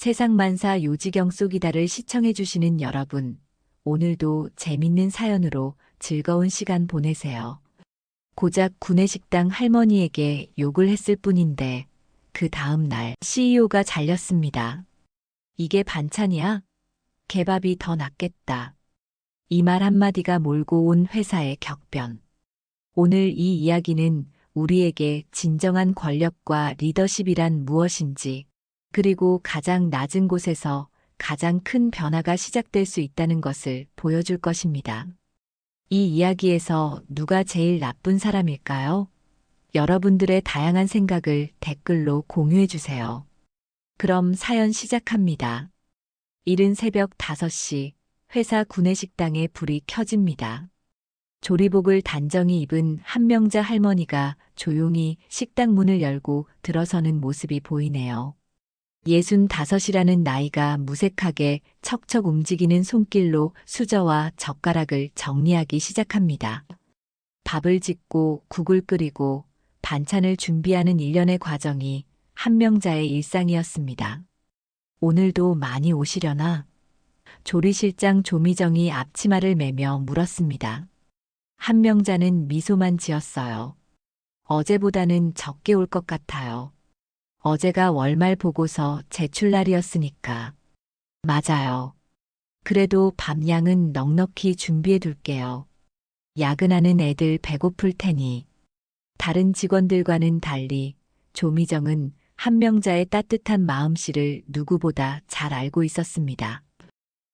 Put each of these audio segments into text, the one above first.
세상만사 요지경 속이다를 시청해주시는 여러분, 오늘도 재밌는 사연으로 즐거운 시간 보내세요. 고작 구내식당 할머니에게 욕을 했을 뿐인데 그 다음 날 CEO가 잘렸습니다. 이게 반찬이야? 개밥이 더 낫겠다. 이 말 한마디가 몰고 온 회사의 격변. 오늘 이 이야기는 우리에게 진정한 권력과 리더십이란 무엇인지, 그리고 가장 낮은 곳에서 가장 큰 변화가 시작될 수 있다는 것을 보여줄 것입니다. 이 이야기에서 누가 제일 나쁜 사람일까요? 여러분들의 다양한 생각을 댓글로 공유해 주세요. 그럼 사연 시작합니다. 이른 새벽 5시, 회사 구내식당에 불이 켜집니다. 조리복을 단정히 입은 한명자 할머니가 조용히 식당 문을 열고 들어서는 모습이 보이네요. 65이라는 나이가 무색하게 척척 움직이는 손길로 수저와 젓가락을 정리하기 시작합니다. 밥을 짓고 국을 끓이고 반찬을 준비하는 일련의 과정이 한명자의 일상이었습니다. 오늘도 많이 오시려나? 조리실장 조미정이 앞치마를 매며 물었습니다. 한명자는 미소만 지었어요. 어제보다는 적게 올 것 같아요. 어제가 월말 보고서 제출 날이었으니까. 맞아요. 그래도 밥 양은 넉넉히 준비해 둘게요. 야근하는 애들 배고플 테니. 다른 직원들과는 달리 조미정은 한명자의 따뜻한 마음씨를 누구보다 잘 알고 있었습니다.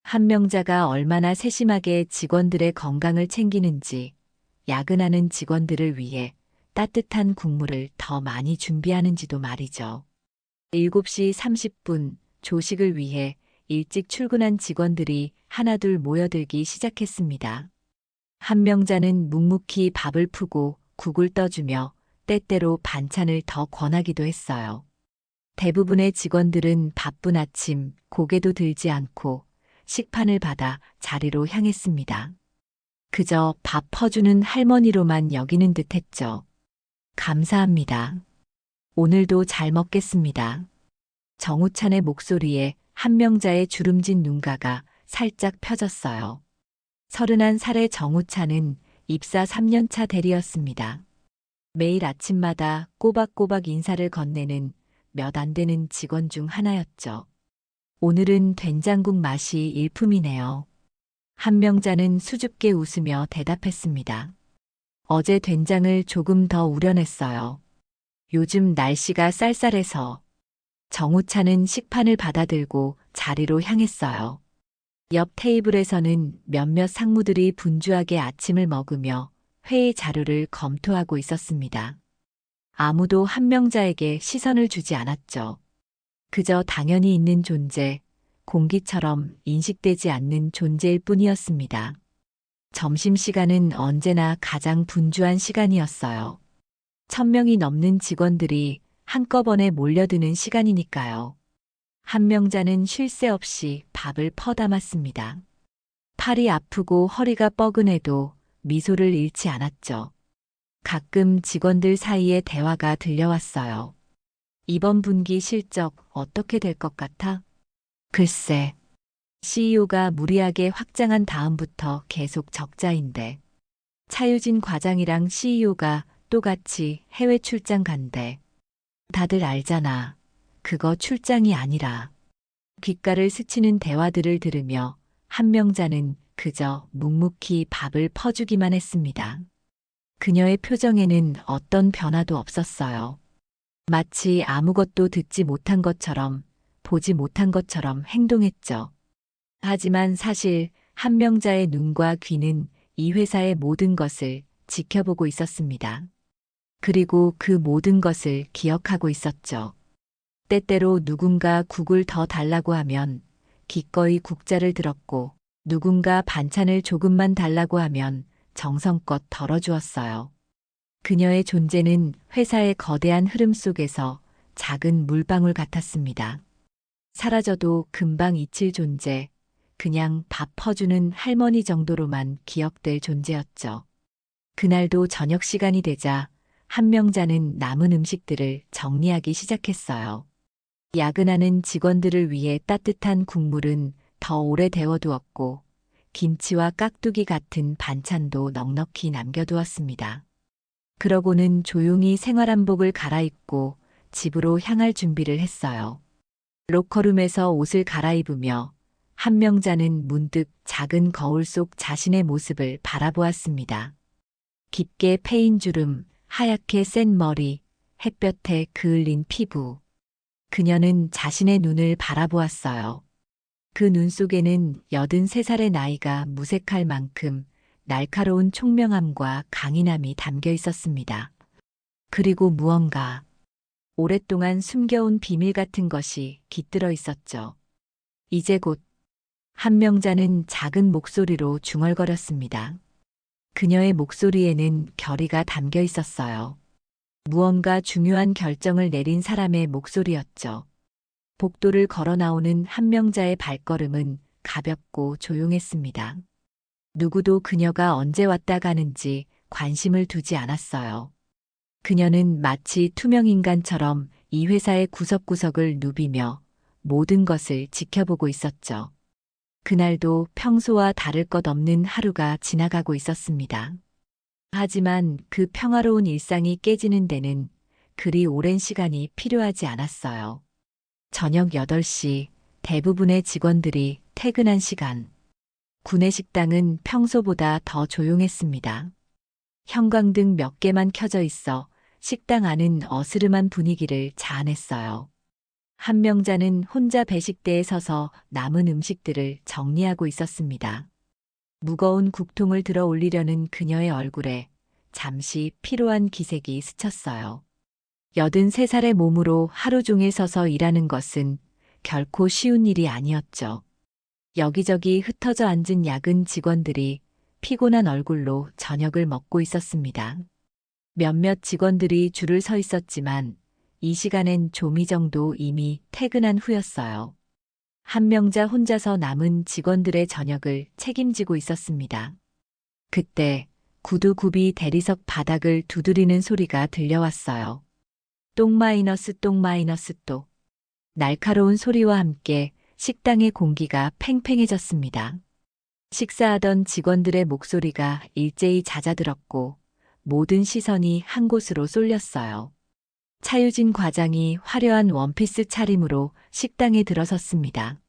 한명자가 얼마나 세심하게 직원들의 건강을 챙기는지, 야근하는 직원들을 위해 따뜻한 국물을 더 많이 준비하는지도 말이죠. 7시 30분 조식을 위해 일찍 출근한 직원들이 하나둘 모여들기 시작했습니다. 한명자는 묵묵히 밥을 푸고 국을 떠주며 때때로 반찬을 더 권하기도 했어요. 대부분의 직원들은 바쁜 아침 고개도 들지 않고 식판을 받아 자리로 향했습니다. 그저 밥 퍼주는 할머니로만 여기는 듯 했죠. 감사합니다. 오늘도 잘 먹겠습니다. 정우찬의 목소리에 한명자의 주름진 눈가가 살짝 펴졌어요. 31살의 정우찬은 입사 3년차 대리였습니다. 매일 아침마다 꼬박꼬박 인사를 건네는 몇 안 되는 직원 중 하나였죠. 오늘은 된장국 맛이 일품이네요. 한명자는 수줍게 웃으며 대답했습니다. 어제 된장을 조금 더 우려냈어요. 요즘 날씨가 쌀쌀해서. 정우찬은 식판을 받아들고 자리로 향했어요. 옆 테이블에서는 몇몇 상무들이 분주하게 아침을 먹으며 회의 자료를 검토하고 있었습니다. 아무도 한명자에게 시선을 주지 않았죠. 그저 당연히 있는 존재, 공기처럼 인식되지 않는 존재일 뿐이었습니다. 점심시간은 언제나 가장 분주한 시간이었어요. 1000명이 넘는 직원들이 한꺼번에 몰려드는 시간이니까요. 한명자는 쉴 새 없이 밥을 퍼담았습니다. 팔이 아프고 허리가 뻐근해도 미소를 잃지 않았죠. 가끔 직원들 사이에 대화가 들려왔어요. 이번 분기 실적 어떻게 될 것 같아? 글쎄, CEO가 무리하게 확장한 다음부터 계속 적자인데. 차유진 과장이랑 CEO가 또 같이 해외 출장 간대. 다들 알잖아. 그거 출장이 아니라. 귓가를 스치는 대화들을 들으며 한명자는 그저 묵묵히 밥을 퍼주기만 했습니다. 그녀의 표정에는 어떤 변화도 없었어요. 마치 아무것도 듣지 못한 것처럼, 보지 못한 것처럼 행동했죠. 하지만 사실 한명자의 눈과 귀는 이 회사의 모든 것을 지켜보고 있었습니다. 그리고 그 모든 것을 기억하고 있었죠. 때때로 누군가 국을 더 달라고 하면 기꺼이 국자를 들었고, 누군가 반찬을 조금만 달라고 하면 정성껏 덜어주었어요. 그녀의 존재는 회사의 거대한 흐름 속에서 작은 물방울 같았습니다. 사라져도 금방 잊힐 존재, 그냥 밥 퍼주는 할머니 정도로만 기억될 존재였죠. 그날도 저녁 시간이 되자 한명자는 남은 음식들을 정리하기 시작했어요. 야근하는 직원들을 위해 따뜻한 국물은 더 오래 데워두었고 김치와 깍두기 같은 반찬도 넉넉히 남겨두었습니다. 그러고는 조용히 생활한복을 갈아입고 집으로 향할 준비를 했어요. 로커룸에서 옷을 갈아입으며 한명자는 문득 작은 거울 속 자신의 모습을 바라보았습니다. 깊게 패인 주름, 하얗게 센 머리, 햇볕에 그을린 피부. 그녀는 자신의 눈을 바라보았어요. 그 눈 속에는 83살의 나이가 무색할 만큼 날카로운 총명함과 강인함이 담겨 있었습니다. 그리고 무언가 오랫동안 숨겨온 비밀 같은 것이 깃들어 있었죠. 이제 곧 한명자는 작은 목소리로 중얼거렸습니다. 그녀의 목소리에는 결의가 담겨 있었어요. 무언가 중요한 결정을 내린 사람의 목소리였죠. 복도를 걸어 나오는 한명자의 발걸음은 가볍고 조용했습니다. 누구도 그녀가 언제 왔다 가는지 관심을 두지 않았어요. 그녀는 마치 투명인간처럼 이 회사의 구석구석을 누비며 모든 것을 지켜보고 있었죠. 그날도 평소와 다를 것 없는 하루가 지나가고 있었습니다. 하지만 그 평화로운 일상이 깨지는 데는 그리 오랜 시간이 필요하지 않았어요. 저녁 8시 대부분의 직원들이 퇴근한 시간. 구내식당은 평소보다 더 조용했습니다. 형광등 몇 개만 켜져 있어 식당 안은 어스름한 분위기를 자아냈어요. 한명자는 혼자 배식대에 서서 남은 음식들을 정리하고 있었습니다. 무거운 국통을 들어 올리려는 그녀의 얼굴에 잠시 피로한 기색이 스쳤어요. 83살의 몸으로 하루 종일 서서 일하는 것은 결코 쉬운 일이 아니었죠. 여기저기 흩어져 앉은 야근 직원들이 피곤한 얼굴로 저녁을 먹고 있었습니다. 몇몇 직원들이 줄을 서 있었지만 이 시간엔 조미정도 이미 퇴근한 후였어요. 한명자 혼자서 남은 직원들의 저녁을 책임지고 있었습니다. 그때 구두굽이 대리석 바닥을 두드리는 소리가 들려왔어요. 똥. 날카로운 소리와 함께 식당의 공기가 팽팽해졌습니다. 식사하던 직원들의 목소리가 일제히 잦아들었고 모든 시선이 한 곳으로 쏠렸어요. 차유진 과장이 화려한 원피스 차림으로 식당에 들어섰습니다.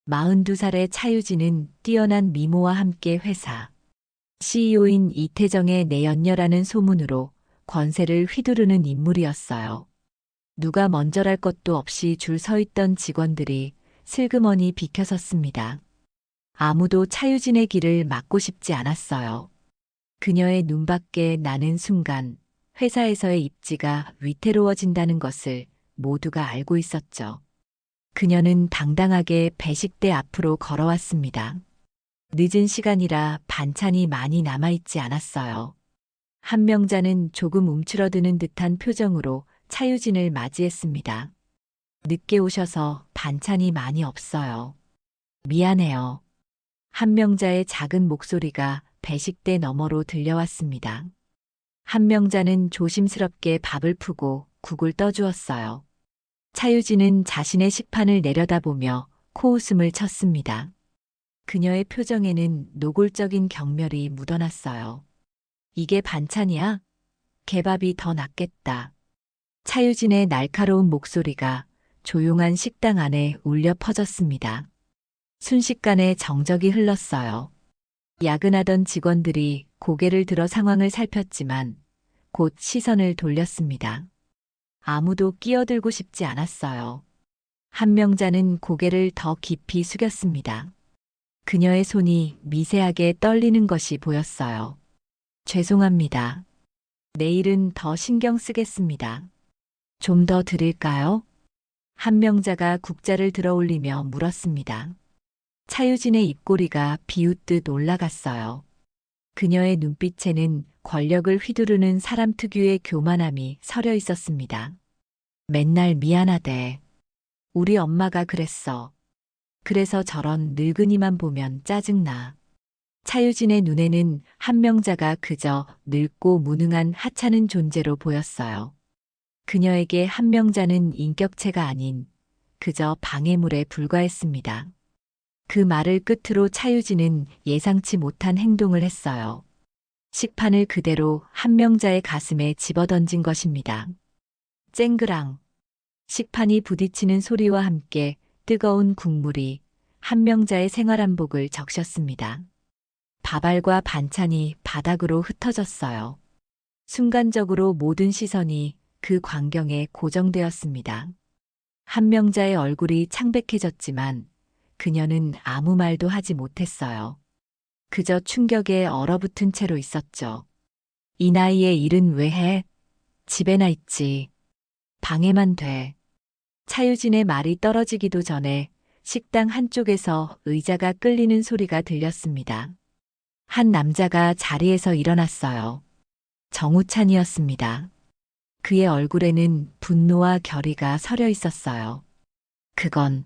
42살의 차유진은 뛰어난 미모와 함께 회사 CEO인 이태정의 내연녀라는 소문으로 권세를 휘두르는 인물이었어요. 누가 먼저랄 것도 없이 줄 서 있던 직원들이 슬그머니 비켜섰습니다. 아무도 차유진의 길을 막고 싶지 않았어요. 그녀의 눈밖에 나는 순간 회사에서의 입지가 위태로워진다는 것을 모두가 알고 있었죠. 그녀는 당당하게 배식대 앞으로 걸어왔습니다. 늦은 시간이라 반찬이 많이 남아있지 않았어요. 한명자는 조금 움츠러드는 듯한 표정으로 차유진을 맞이했습니다. 늦게 오셔서 반찬이 많이 없어요. 미안해요. 한명자의 작은 목소리가 배식대 너머로 들려왔습니다. 한명자는 조심스럽게 밥을 푸고 국을 떠주었어요. 차유진은 자신의 식판을 내려다보며 코웃음을 쳤습니다. 그녀의 표정에는 노골적인 경멸이 묻어났어요. 이게 반찬이야? 개밥이 더 낫겠다. 차유진의 날카로운 목소리가 조용한 식당 안에 울려 퍼졌습니다. 순식간에 정적이 흘렀어요. 야근하던 직원들이 고개를 들어 상황을 살폈지만 곧 시선을 돌렸습니다. 아무도 끼어들고 싶지 않았어요. 한명자는 고개를 더 깊이 숙였습니다. 그녀의 손이 미세하게 떨리는 것이 보였어요. 죄송합니다. 내일은 더 신경 쓰겠습니다. 좀 더 드릴까요? 한명자가 국자를 들어 올리며 물었습니다. 차유진의 입꼬리가 비웃듯 올라갔어요. 그녀의 눈빛에는 권력을 휘두르는 사람 특유의 교만함이 서려 있었습니다. 맨날 미안하대. 우리 엄마가 그랬어. 그래서 저런 늙은이만 보면 짜증나. 차유진의 눈에는 한명자가 그저 늙고 무능한 하찮은 존재로 보였어요. 그녀에게 한명자는 인격체가 아닌 그저 방해물에 불과했습니다. 그 말을 끝으로 차유진은 예상치 못한 행동을 했어요. 식판을 그대로 한명자의 가슴에 집어던진 것입니다. 쨍그랑. 식판이 부딪히는 소리와 함께 뜨거운 국물이 한명자의 생활한복을 적셨습니다. 밥알과 반찬이 바닥으로 흩어졌어요. 순간적으로 모든 시선이 그 광경에 고정되었습니다. 한명자의 얼굴이 창백해졌지만 그녀는 아무 말도 하지 못했어요. 그저 충격에 얼어붙은 채로 있었죠. 이 나이에 일은 왜 해? 집에나 있지. 방해만 돼. 차유진의 말이 떨어지기도 전에 식당 한쪽에서 의자가 끌리는 소리가 들렸습니다. 한 남자가 자리에서 일어났어요. 정우찬이었습니다. 그의 얼굴에는 분노와 결의가 서려 있었어요. 그건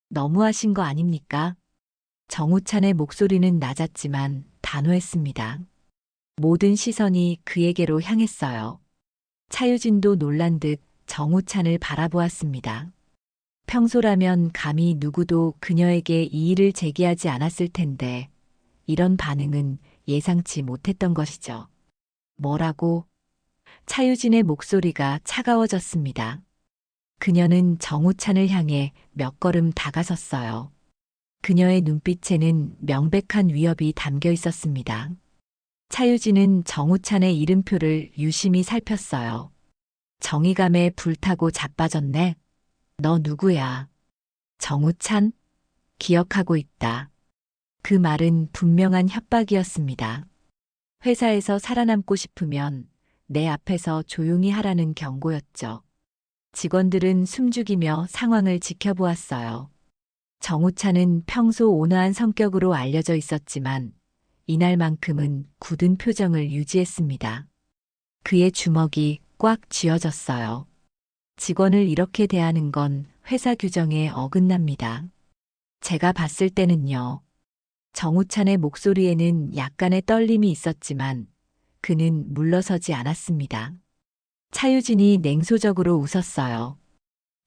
너무하신 거 아닙니까? 정우찬의 목소리는 낮았지만 단호했습니다. 모든 시선이 그에게로 향했어요. 차유진도 놀란 듯 정우찬을 바라보았습니다. 평소라면 감히 누구도 그녀에게 이의를 제기하지 않았을 텐데 이런 반응은 예상치 못했던 것이죠. 뭐라고? 차유진의 목소리가 차가워졌습니다. 그녀는 정우찬을 향해 몇 걸음 다가섰어요. 그녀의 눈빛에는 명백한 위협이 담겨 있었습니다. 차유진은 정우찬의 이름표를 유심히 살폈어요. 정의감에 불타고 자빠졌네. 너 누구야? 정우찬? 기억하고 있다. 그 말은 분명한 협박이었습니다. 회사에서 살아남고 싶으면 내 앞에서 조용히 하라는 경고였죠. 직원들은 숨죽이며 상황을 지켜보았어요. 정우찬은 평소 온화한 성격으로 알려져 있었지만 이날만큼은 굳은 표정을 유지했습니다. 그의 주먹이 꽉 쥐어졌어요. 직원을 이렇게 대하는 건 회사 규정에 어긋납니다. 제가 봤을 때는요. 정우찬의 목소리에는 약간의 떨림이 있었지만 그는 물러서지 않았습니다. 차유진이 냉소적으로 웃었어요.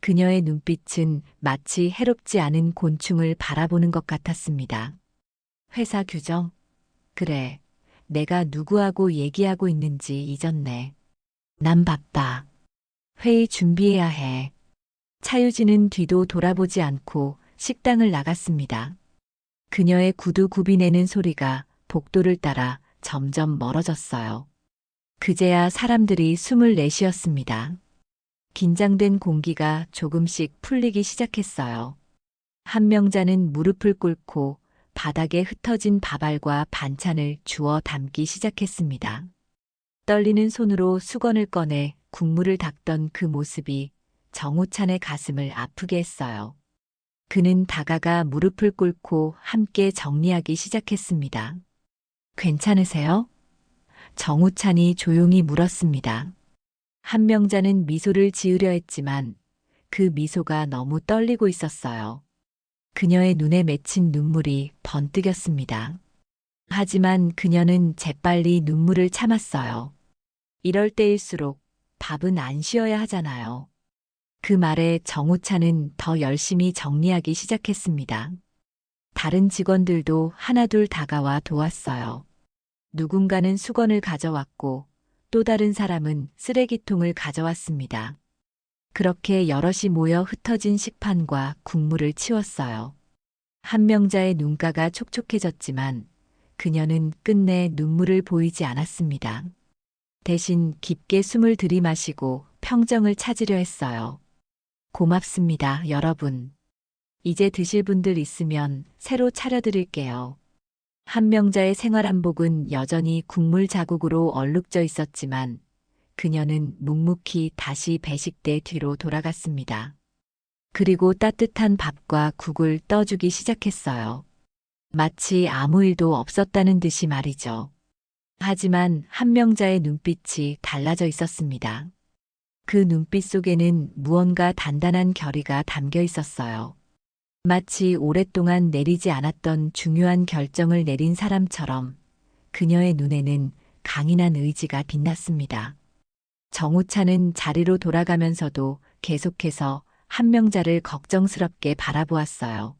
그녀의 눈빛은 마치 해롭지 않은 곤충을 바라보는 것 같았습니다. 회사 규정? 그래, 내가 누구하고 얘기하고 있는지 잊었네. 난 바빠. 회의 준비해야 해. 차유진은 뒤도 돌아보지 않고 식당을 나갔습니다. 그녀의 구두 굽이내는 소리가 복도를 따라 점점 멀어졌어요. 그제야 사람들이 숨을 내쉬었습니다. 긴장된 공기가 조금씩 풀리기 시작했어요. 한명자는 무릎을 꿇고 바닥에 흩어진 밥알과 반찬을 주워 담기 시작했습니다. 떨리는 손으로 수건을 꺼내 국물을 닦던 그 모습이 정우찬의 가슴을 아프게 했어요. 그는 다가가 무릎을 꿇고 함께 정리하기 시작했습니다. 괜찮으세요? 정우찬이 조용히 물었습니다. 한명자는 미소를 지으려 했지만 그 미소가 너무 떨리고 있었어요. 그녀의 눈에 맺힌 눈물이 번뜩였습니다. 하지만 그녀는 재빨리 눈물을 참았어요. 이럴 때일수록 밥은 안 쉬어야 하잖아요. 그 말에 정우찬은 더 열심히 정리하기 시작했습니다. 다른 직원들도 하나둘 다가와 도왔어요. 누군가는 수건을 가져왔고 또 다른 사람은 쓰레기통을 가져왔습니다. 그렇게 여럿이 모여 흩어진 식판과 국물을 치웠어요. 한명자의 눈가가 촉촉해졌지만 그녀는 끝내 눈물을 보이지 않았습니다. 대신 깊게 숨을 들이마시고 평정을 찾으려 했어요. 고맙습니다, 여러분. 이제 드실 분들 있으면 새로 차려드릴게요. 한명자의 생활한복은 여전히 국물 자국으로 얼룩져 있었지만 그녀는 묵묵히 다시 배식대 뒤로 돌아갔습니다. 그리고 따뜻한 밥과 국을 떠주기 시작했어요. 마치 아무 일도 없었다는 듯이 말이죠. 하지만 한명자의 눈빛이 달라져 있었습니다. 그 눈빛 속에는 무언가 단단한 결의가 담겨 있었어요. 마치 오랫동안 내리지 않았던 중요한 결정을 내린 사람처럼 그녀의 눈에는 강인한 의지가 빛났습니다. 정우찬은 자리로 돌아가면서도 계속해서 한명자를 걱정스럽게 바라보았어요.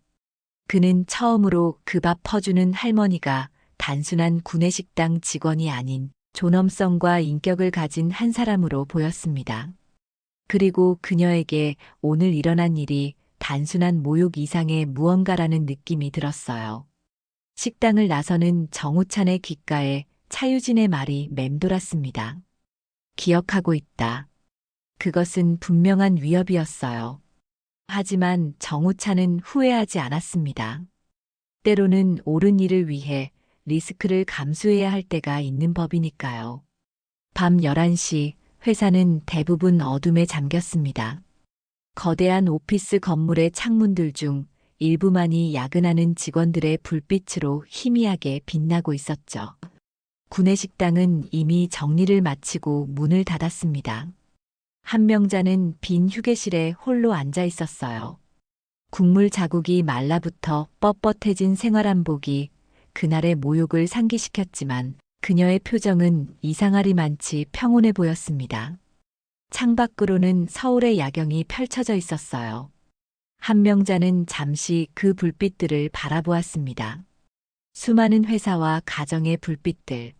그는 처음으로 그 밥 퍼주는 할머니가 단순한 구내식당 직원이 아닌 존엄성과 인격을 가진 한 사람으로 보였습니다. 그리고 그녀에게 오늘 일어난 일이 단순한 모욕 이상의 무언가라는 느낌이 들었어요. 식당을 나서는 정우찬의 귓가에 차유진의 말이 맴돌았습니다. 기억하고 있다. 그것은 분명한 위협이었어요. 하지만 정우찬은 후회하지 않았습니다. 때로는 옳은 일을 위해 리스크를 감수해야 할 때가 있는 법이니까요. 밤 11시 회사는 대부분 어둠에 잠겼습니다. 거대한 오피스 건물의 창문들 중 일부만이 야근하는 직원들의 불빛으로 희미하게 빛나고 있었죠. 구내식당은 이미 정리를 마치고 문을 닫았습니다. 한명자는 빈 휴게실에 홀로 앉아 있었어요. 국물 자국이 말라붙어 뻣뻣해진 생활한복이 그날의 모욕을 상기시켰지만 그녀의 표정은 이상하리만치 평온해 보였습니다. 창밖으로는 서울의 야경이 펼쳐져 있었어요. 한명자는 잠시 그 불빛들을 바라보았습니다. 수많은 회사와 가정의 불빛들.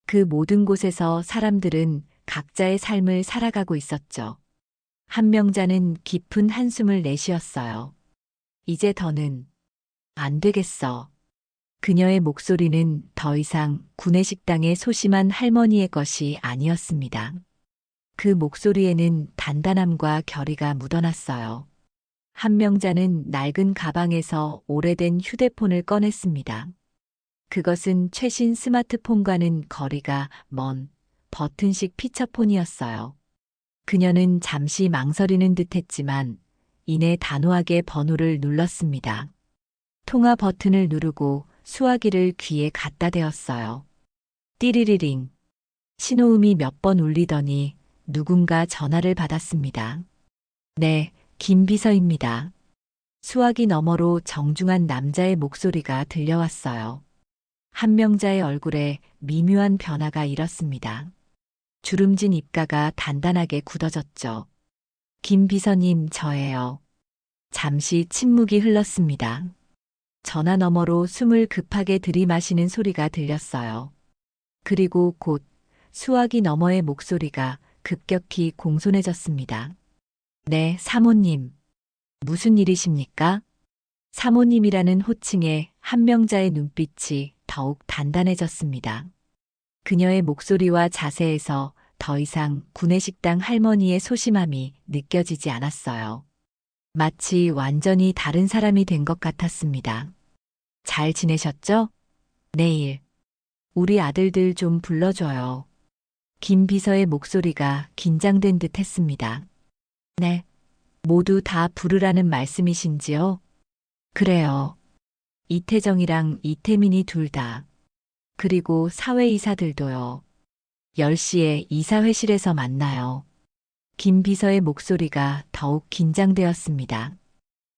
그 모든 곳에서 사람들은 각자의 삶을 살아가고 있었죠. 한명자는 깊은 한숨을 내쉬었어요. 이제 더는 안 되겠어. 그녀의 목소리는 더 이상 구내식당의 소심한 할머니의 것이 아니었습니다. 그 목소리에는 단단함과 결의가 묻어났어요. 한명자는 낡은 가방에서 오래된 휴대폰을 꺼냈습니다. 그것은 최신 스마트폰과는 거리가 먼 버튼식 피처폰이었어요. 그녀는 잠시 망설이는 듯 했지만 이내 단호하게 번호를 눌렀습니다. 통화 버튼을 누르고 수화기를 귀에 갖다 대었어요. 띠리리링. 신호음이 몇 번 울리더니 누군가 전화를 받았습니다. 네, 김 비서입니다. 수화기 너머로 정중한 남자의 목소리가 들려왔어요. 한명자의 얼굴에 미묘한 변화가 일었습니다. 주름진 입가가 단단하게 굳어졌죠. 김 비서님, 저예요. 잠시 침묵이 흘렀습니다. 전화 너머로 숨을 급하게 들이마시는 소리가 들렸어요. 그리고 곧 수화기 너머의 목소리가 급격히 공손해졌습니다. 네, 사모님. 무슨 일이십니까? 사모님이라는 호칭에 한명자의 눈빛이 더욱 단단해졌습니다. 그녀의 목소리와 자세에서 더 이상 구내식당 할머니의 소심함이 느껴지지 않았어요. 마치 완전히 다른 사람이 된 것 같았습니다. 잘 지내셨죠? 내일 우리 아들들 좀 불러줘요. 김 비서의 목소리가 긴장된 듯 했습니다. 네. 모두 다 부르라는 말씀이신지요? 그래요. 이태정이랑 이태민이 둘 다. 그리고 사회이사들도요. 10시에 이사회실에서 만나요. 김 비서의 목소리가 더욱 긴장되었습니다.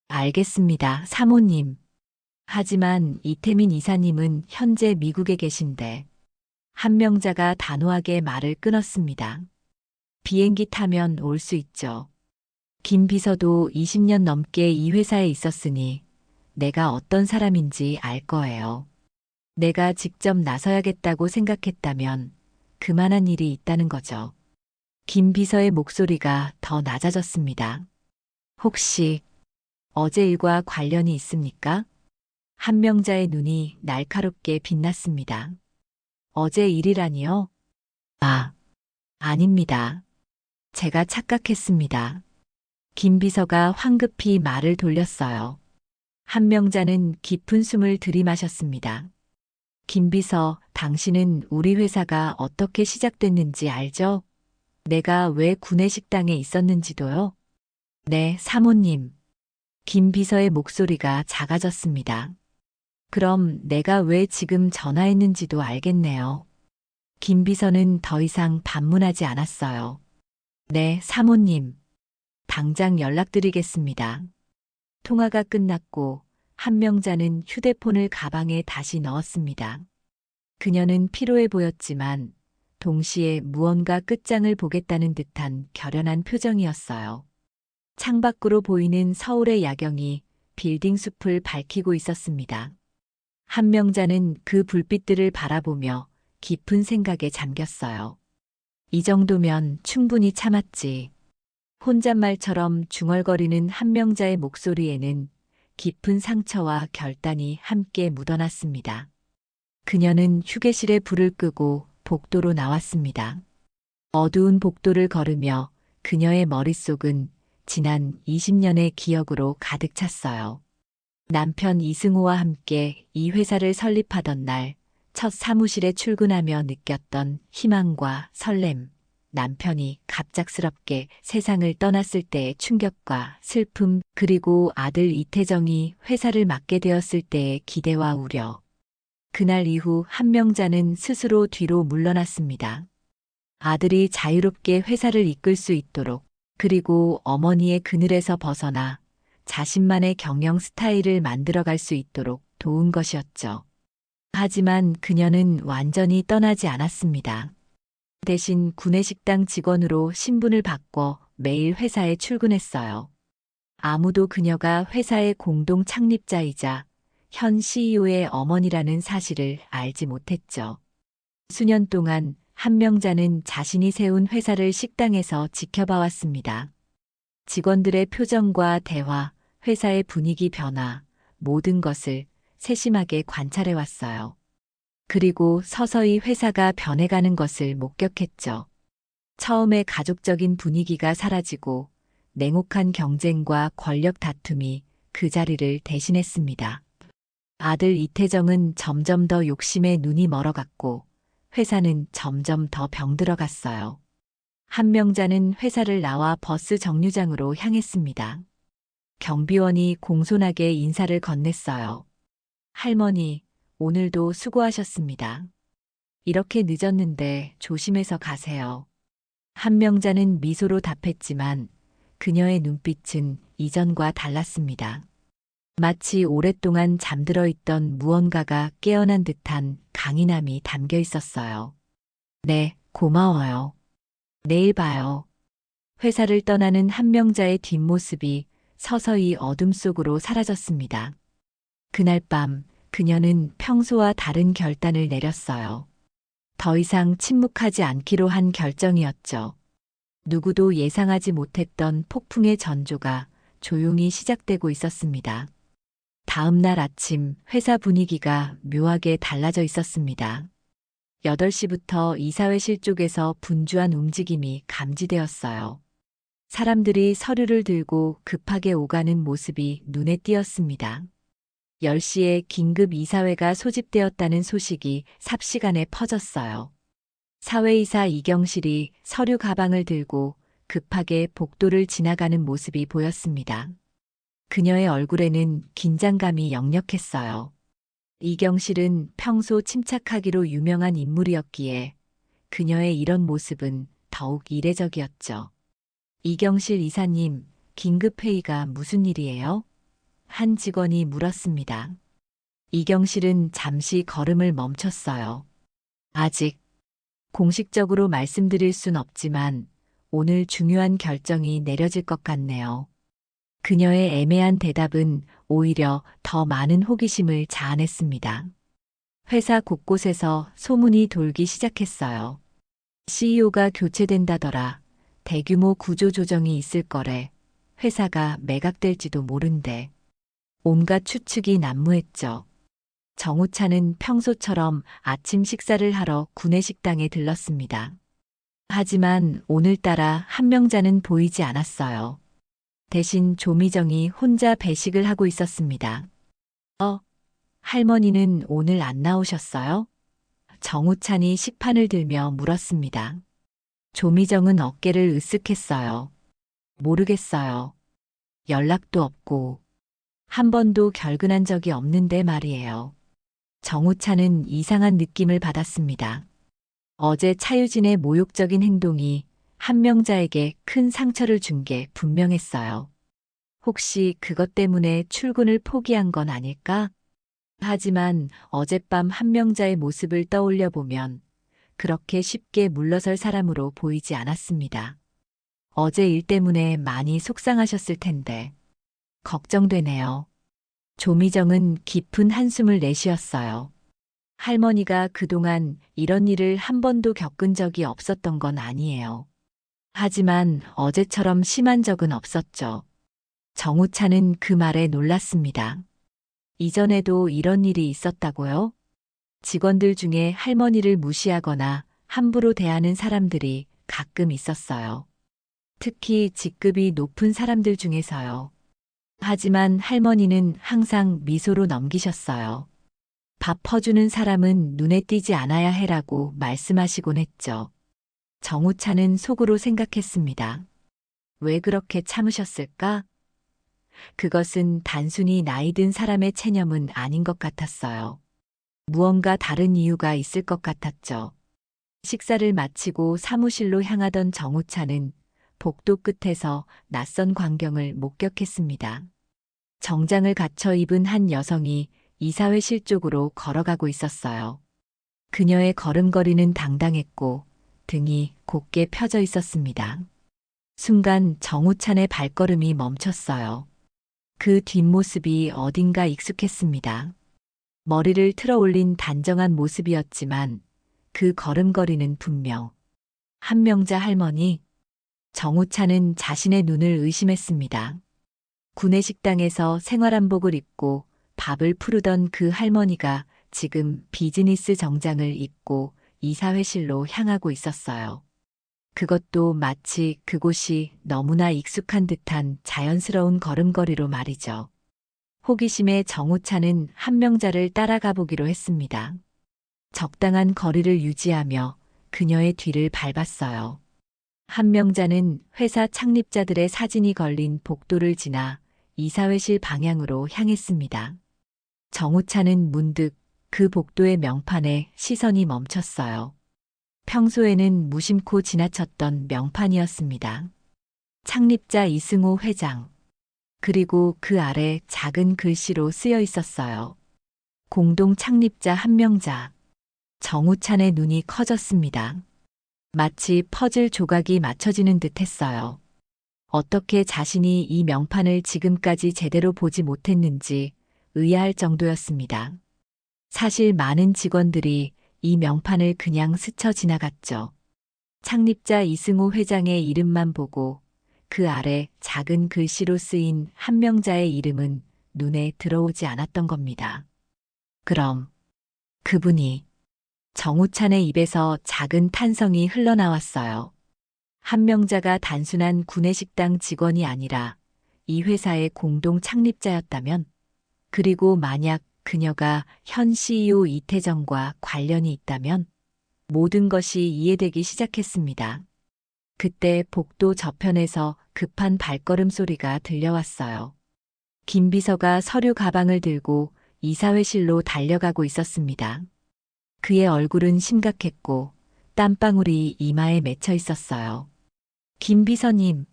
알겠습니다, 사모님. 하지만 이태민 이사님은 현재 미국에 계신데 한명자가 단호하게 말을 끊었습니다. 비행기 타면 올 수 있죠. 김 비서도 20년 넘게 이 회사에 있었으니 내가 어떤 사람인지 알 거예요. 내가 직접 나서야겠다고 생각했다면 그만한 일이 있다는 거죠. 김 비서의 목소리가 더 낮아졌습니다. 혹시 어제 일과 관련이 있습니까? 한명자의 눈이 날카롭게 빛났습니다. 어제 일이라니요? 아, 아닙니다. 제가 착각했습니다. 김 비서가 황급히 말을 돌렸어요. 한명자는 깊은 숨을 들이마셨습니다. 김 비서, 당신은 우리 회사가 어떻게 시작됐는지 알죠? 내가 왜 구내식당에 있었는지도요? 네, 사모님. 김 비서의 목소리가 작아졌습니다. 그럼 내가 왜 지금 전화했는지도 알겠네요. 김 비서는 더 이상 반문하지 않았어요. 네, 사모님. 당장 연락드리겠습니다. 통화가 끝났고 한명자는 휴대폰을 가방에 다시 넣었습니다. 그녀는 피로해 보였지만 동시에 무언가 끝장을 보겠다는 듯한 결연한 표정이었어요. 창밖으로 보이는 서울의 야경이 빌딩 숲을 밝히고 있었습니다. 한명자는 그 불빛들을 바라보며 깊은 생각에 잠겼어요. 이 정도면 충분히 참았지. 혼잣말처럼 중얼거리는 한명자의 목소리에는 깊은 상처와 결단이 함께 묻어났습니다. 그녀는 휴게실에 불을 끄고 복도로 나왔습니다. 어두운 복도를 걸으며 그녀의 머릿속은 지난 20년의 기억으로 가득 찼어요. 남편 이승호와 함께 이 회사를 설립하던 날, 첫 사무실에 출근하며 느꼈던 희망과 설렘, 남편이 갑작스럽게 세상을 떠났을 때의 충격과 슬픔, 그리고 아들 이태정이 회사를 맡게 되었을 때의 기대와 우려. 그날 이후 한명자는 스스로 뒤로 물러났습니다. 아들이 자유롭게 회사를 이끌 수 있도록, 그리고 어머니의 그늘에서 벗어나 자신만의 경영 스타일을 만들어갈 수 있도록 도운 것이었죠. 하지만 그녀는 완전히 떠나지 않았습니다. 대신 구내식당 직원으로 신분을 바꿔 매일 회사에 출근했어요. 아무도 그녀가 회사의 공동 창립자이자 현 CEO의 어머니라는 사실을 알지 못했죠. 수년 동안 한명자는 자신이 세운 회사를 식당에서 지켜봐왔습니다. 직원들의 표정과 대화, 회사의 분위기 변화, 모든 것을 세심하게 관찰해왔어요. 그리고 서서히 회사가 변해가는 것을 목격했죠. 처음에 가족적인 분위기가 사라지고 냉혹한 경쟁과 권력 다툼이 그 자리를 대신했습니다. 아들 이태정은 점점 더 욕심에 눈이 멀어갔고 회사는 점점 더 병들어갔어요. 한명자는 회사를 나와 버스 정류장으로 향했습니다. 경비원이 공손하게 인사를 건넸어요. 할머니, 오늘도 수고하셨습니다. 이렇게 늦었는데 조심해서 가세요. 한명자는 미소로 답했지만 그녀의 눈빛은 이전과 달랐습니다. 마치 오랫동안 잠들어 있던 무언가가 깨어난 듯한 강인함이 담겨 있었어요. 네, 고마워요. 내일 봐요. 회사를 떠나는 한명자의 뒷모습이 서서히 어둠 속으로 사라졌습니다. 그날 밤 그녀는 평소와 다른 결단을 내렸어요. 더 이상 침묵하지 않기로 한 결정이었죠. 누구도 예상하지 못했던 폭풍의 전조가 조용히 시작되고 있었습니다. 다음 날 아침 회사 분위기가 묘하게 달라져 있었습니다. 8시부터 이사회실 쪽에서 분주한 움직임이 감지되었어요. 사람들이 서류를 들고 급하게 오가는 모습이 눈에 띄었습니다. 10시에 긴급 이사회가 소집되었다는 소식이 삽시간에 퍼졌어요. 사회이사 이경실이 서류 가방을 들고 급하게 복도를 지나가는 모습이 보였습니다. 그녀의 얼굴에는 긴장감이 역력했어요. 이경실은 평소 침착하기로 유명한 인물이었기에 그녀의 이런 모습은 더욱 이례적이었죠. 이경실 이사님, 긴급회의가 무슨 일이에요? 한 직원이 물었습니다. 이경실은 잠시 걸음을 멈췄어요. 아직 공식적으로 말씀드릴 순 없지만 오늘 중요한 결정이 내려질 것 같네요. 그녀의 애매한 대답은 오히려 더 많은 호기심을 자아냈습니다. 회사 곳곳에서 소문이 돌기 시작했어요. CEO가 교체된다더라. 대규모 구조 조정이 있을 거래. 회사가 매각될지도 모른대. 온갖 추측이 난무했죠. 정우차는 평소처럼 아침 식사를 하러 구내식당에 들렀습니다. 하지만 오늘따라 한명자는 보이지 않았어요. 대신 조미정이 혼자 배식을 하고 있었습니다. 할머니는 오늘 안 나오셨어요? 정우찬이 식판을 들며 물었습니다. 조미정은 어깨를 으쓱했어요. 모르겠어요. 연락도 없고 한 번도 결근한 적이 없는데 말이에요. 정우찬은 이상한 느낌을 받았습니다. 어제 차유진의 모욕적인 행동이 한명자에게 큰 상처를 준 게 분명했어요. 혹시 그것 때문에 출근을 포기한 건 아닐까? 하지만 어젯밤 한명자의 모습을 떠올려 보면 그렇게 쉽게 물러설 사람으로 보이지 않았습니다. 어제 일 때문에 많이 속상하셨을 텐데. 걱정되네요. 조미정은 깊은 한숨을 내쉬었어요. 할머니가 그동안 이런 일을 한 번도 겪은 적이 없었던 건 아니에요. 하지만 어제처럼 심한 적은 없었죠. 정우차는 그 말에 놀랐습니다. 이전에도 이런 일이 있었다고요? 직원들 중에 할머니를 무시하거나 함부로 대하는 사람들이 가끔 있었어요. 특히 직급이 높은 사람들 중에서요. 하지만 할머니는 항상 미소로 넘기셨어요. 밥 퍼주는 사람은 눈에 띄지 않아야 해라고 말씀하시곤 했죠. 정우차는 속으로 생각했습니다. 왜 그렇게 참으셨을까? 그것은 단순히 나이 든 사람의 체념은 아닌 것 같았어요. 무언가 다른 이유가 있을 것 같았죠. 식사를 마치고 사무실로 향하던 정우차는 복도 끝에서 낯선 광경을 목격했습니다. 정장을 갖춰 입은 한 여성이 이사회실 쪽으로 걸어가고 있었어요. 그녀의 걸음걸이는 당당했고 등이 곧게 펴져 있었습니다. 순간 정우찬의 발걸음이 멈췄어요. 그 뒷모습이 어딘가 익숙했습니다. 머리를 틀어 올린 단정한 모습이었지만 그 걸음걸이는 분명 한명자 할머니. 정우찬은 자신의 눈을 의심했습니다. 구내식당에서 생활한복을 입고 밥을 푸르던 그 할머니가 지금 비즈니스 정장을 입고 이사회실로 향하고 있었어요. 그것도 마치 그곳이 너무나 익숙한 듯한 자연스러운 걸음걸이로 말이죠. 호기심에 정우차는 한명자를 따라가 보기로 했습니다. 적당한 거리를 유지하며 그녀의 뒤를 밟았어요. 한명자는 회사 창립자들의 사진이 걸린 복도를 지나 이사회실 방향으로 향했습니다. 정우차는 문득 그 복도의 명판에 시선이 멈췄어요. 평소에는 무심코 지나쳤던 명판이었습니다. 창립자 이승호 회장. 그리고 그 아래 작은 글씨로 쓰여 있었어요. 공동 창립자 한명자. 정우찬의 눈이 커졌습니다. 마치 퍼즐 조각이 맞춰지는 듯 했어요. 어떻게 자신이 이 명판을 지금까지 제대로 보지 못했는지 의아할 정도였습니다. 사실 많은 직원들이 이 명판을 그냥 스쳐 지나갔죠. 창립자 이승호 회장의 이름만 보고 그 아래 작은 글씨로 쓰인 한명자의 이름은 눈에 들어오지 않았던 겁니다. 그럼 그분이 정우찬의 입에서 작은 탄성이 흘러나왔어요. 한명자가 단순한 구내식당 직원이 아니라 이 회사의 공동 창립자였다면, 그리고 만약 그녀가 현 CEO 이태정과 관련이 있다면 모든 것이 이해되기 시작했습니다. 그때 복도 저편에서 급한 발걸음 소리가 들려왔어요. 김 비서가 서류 가방을 들고 이사회실로 달려가고 있었습니다. 그의 얼굴은 심각했고 땀방울이 이마에 맺혀 있었어요. 김 비서님,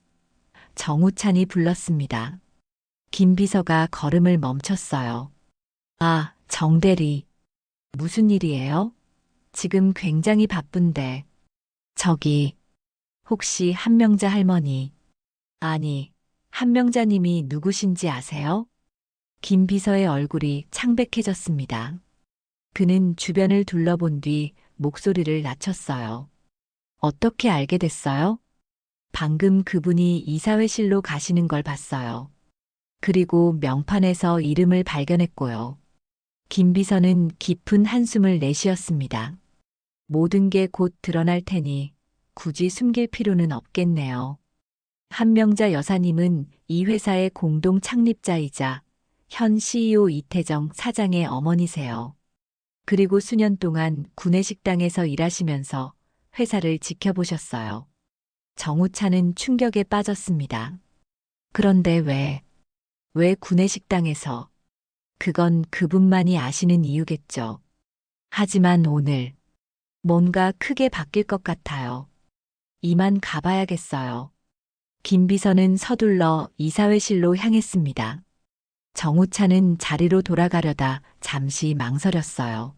정우찬이 불렀습니다. 김 비서가 걸음을 멈췄어요. 아, 정 대리. 무슨 일이에요? 지금 굉장히 바쁜데. 저기, 혹시 한명자 할머니, 아니, 한명자님이 누구신지 아세요? 김 비서의 얼굴이 창백해졌습니다. 그는 주변을 둘러본 뒤 목소리를 낮췄어요. 어떻게 알게 됐어요? 방금 그분이 이사회실로 가시는 걸 봤어요. 그리고 명판에서 이름을 발견했고요. 김 비서는 깊은 한숨을 내쉬었습니다. 모든 게 곧 드러날 테니 굳이 숨길 필요는 없겠네요. 한명자 여사님은 이 회사의 공동 창립자이자 현 CEO 이태정 사장의 어머니세요. 그리고 수년 동안 구내식당에서 일하시면서 회사를 지켜보셨어요. 정우차는 충격에 빠졌습니다. 그런데 왜 구내식당에서? 그건 그분만이 아시는 이유겠죠. 하지만 오늘 뭔가 크게 바뀔 것 같아요. 이만 가봐야겠어요. 김 비서는 서둘러 이사회실로 향했습니다. 정우차는 자리로 돌아가려다 잠시 망설였어요.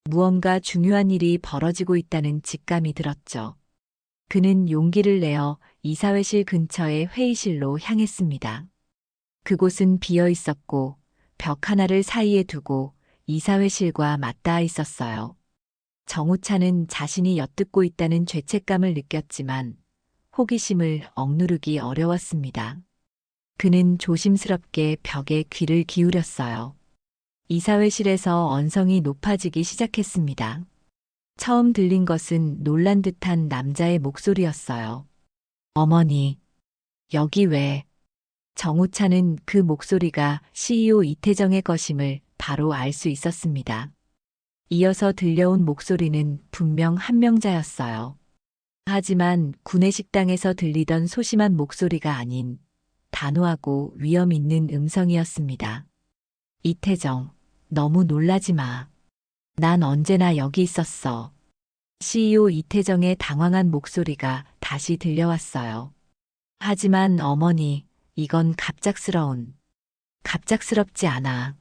무언가 중요한 일이 벌어지고 있다는 직감이 들었죠. 그는 용기를 내어 이사회실 근처의 회의실로 향했습니다. 그곳은 비어 있었고 벽 하나를 사이에 두고 이사회실과 맞닿아 있었어요. 정우차는 자신이 엿듣고 있다는 죄책감을 느꼈지만 호기심을 억누르기 어려웠습니다. 그는 조심스럽게 벽에 귀를 기울였어요. 이사회실에서 언성이 높아지기 시작했습니다. 처음 들린 것은 놀란 듯한 남자의 목소리였어요. 어머니, 여기 왜? 정우차는 그 목소리가 CEO 이태정의 것임을 바로 알 수 있었습니다. 이어서 들려온 목소리는 분명 한명자였어요. 하지만 구내식당에서 들리던 소심한 목소리가 아닌 단호하고 위험 있는 음성이었습니다. 이태정, 너무 놀라지 마. 난 언제나 여기 있었어. CEO 이태정의 당황한 목소리가 다시 들려왔어요. 하지만 어머니, 이건 갑작스럽지 않아.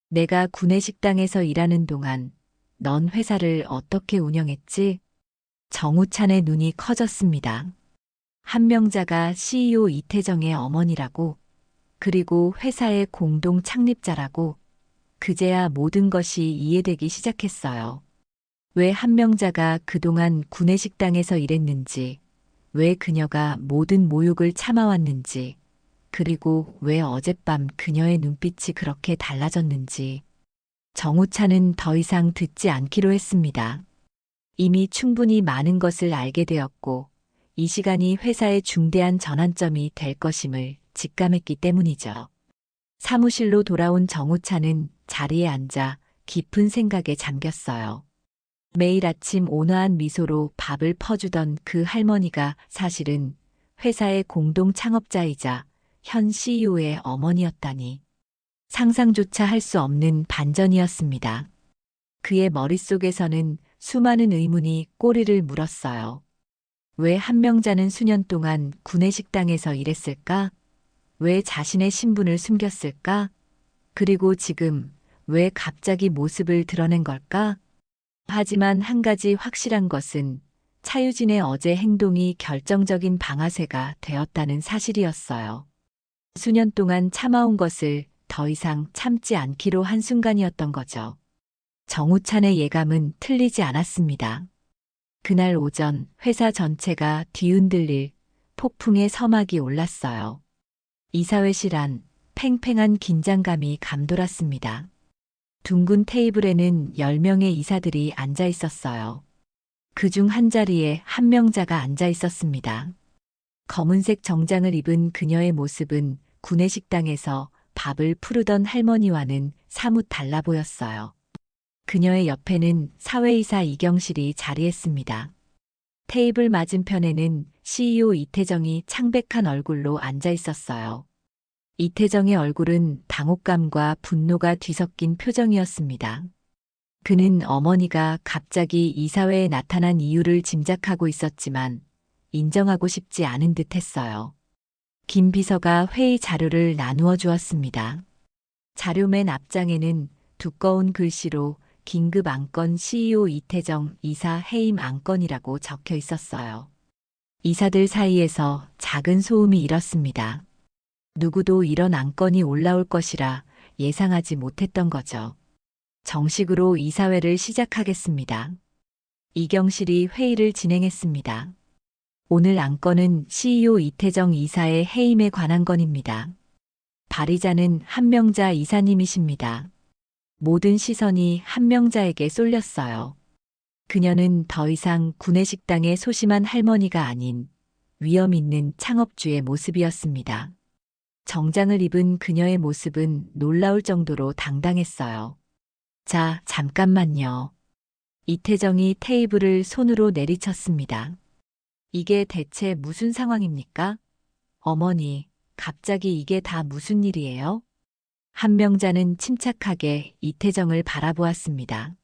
내가 구내식당에서 일하는 동안 넌 회사를 어떻게 운영했지? 정우찬의 눈이 커졌습니다. 한명자가 CEO 이태정의 어머니라고, 그리고 회사의 공동 창립자라고, 그제야 모든 것이 이해되기 시작했어요. 왜 한명자가 그동안 구내식당에서 일했는지, 왜 그녀가 모든 모욕을 참아왔는지, 그리고 왜 어젯밤 그녀의 눈빛이 그렇게 달라졌는지. 정우차는 더 이상 듣지 않기로 했습니다. 이미 충분히 많은 것을 알게 되었고, 이 시간이 회사의 중대한 전환점이 될 것임을 직감했기 때문이죠. 사무실로 돌아온 정우차는 자리에 앉아 깊은 생각에 잠겼어요. 매일 아침 온화한 미소로 밥을 퍼주던 그 할머니가 사실은 회사의 공동 창업자이자 현 CEO의 어머니였다니. 상상조차 할 수 없는 반전이었습니다. 그의 머릿속에서는 수많은 의문이 꼬리를 물었어요. 왜 한명자는 수년 동안 구내식당에서 일했을까? 왜 자신의 신분을 숨겼을까? 그리고 지금 왜 갑자기 모습을 드러낸 걸까? 하지만 한 가지 확실한 것은 차유진의 어제 행동이 결정적인 방아쇠가 되었다는 사실이었어요. 수년 동안 참아온 것을 더 이상 참지 않기로 한 순간이었던 거죠. 정우찬의 예감은 틀리지 않았습니다. 그날 오전 회사 전체가 뒤흔들릴 폭풍의 서막이 올랐어요. 이사회실 안 팽팽한 긴장감이 감돌았습니다. 둥근 테이블에는 10명의 이사들이 앉아 있었어요. 그중 한 자리에 한명자가 앉아 있었습니다. 검은색 정장을 입은 그녀의 모습은 구내식당에서 밥을 푸르던 할머니와는 사뭇 달라 보였어요. 그녀의 옆에는 사회이사 이경실이 자리했습니다. 테이블 맞은편에는 CEO 이태정이 창백한 얼굴로 앉아 있었어요. 이태정의 얼굴은 당혹감과 분노가 뒤섞인 표정이었습니다. 그는 어머니가 갑자기 이사회에 나타난 이유를 짐작하고 있었지만 인정하고 싶지 않은 듯 했어요. 김 비서가 회의 자료를 나누어 주었습니다. 자료 맨 앞장에는 두꺼운 글씨로 긴급 안건 CEO 이태정 이사 해임 안건이라고 적혀 있었어요. 이사들 사이에서 작은 소음이 일었습니다. 누구도 이런 안건이 올라올 것이라 예상하지 못했던 거죠. 정식으로 이사회를 시작하겠습니다. 이경실이 회의를 진행했습니다. 오늘 안건은 CEO 이태정 이사의 해임에 관한 건입니다. 발의자는 한명자 이사님이십니다. 모든 시선이 한명자에게 쏠렸어요. 그녀는 더 이상 구내식당의 소심한 할머니가 아닌 위험 있는 창업주의 모습이었습니다. 정장을 입은 그녀의 모습은 놀라울 정도로 당당했어요. 자, 잠깐만요. 이태정이 테이블을 손으로 내리쳤습니다. 이게 대체 무슨 상황입니까? 어머니, 갑자기 이게 다 무슨 일이에요? 한명자는 침착하게 이태정을 바라보았습니다.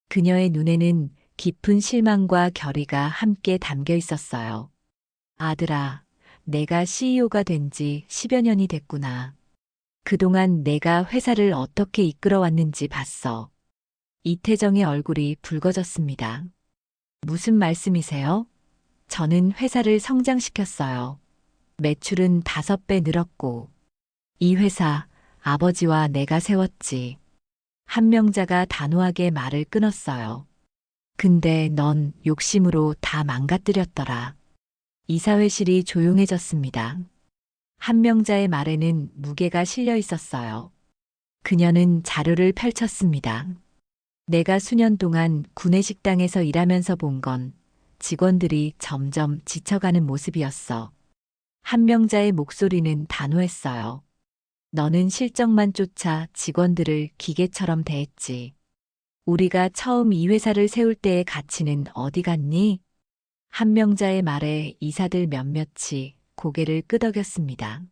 그녀의 눈에는 깊은 실망과 결의가 함께 담겨 있었어요. 아들아, 내가 CEO가 된 지 10여 년이 됐구나. 그동안 내가 회사를 어떻게 이끌어왔는지 봤어. 이태정의 얼굴이 붉어졌습니다. 무슨 말씀이세요? 저는 회사를 성장시켰어요. 매출은 5배 늘었고, 이 회사 아버지와 내가 세웠지. 한 명자가 단호하게 말을 끊었어요. 근데 넌 욕심으로 다 망가뜨렸더라. 이사회실이 조용해졌습니다. 한 명자의 말에는 무게가 실려 있었어요. 그녀는 자료를 펼쳤습니다. 내가 수년 동안 구내식당에서 일하면서 본 건 직원들이 점점 지쳐가는 모습이었어. 한 명자의 목소리는 단호했어요. 너는 실적만 쫓아 직원들을 기계처럼 대했지. 우리가 처음 이 회사를 세울 때의 가치는 어디 갔니? 한 명자의 말에 이사들 몇몇이 고개를 끄덕였습니다.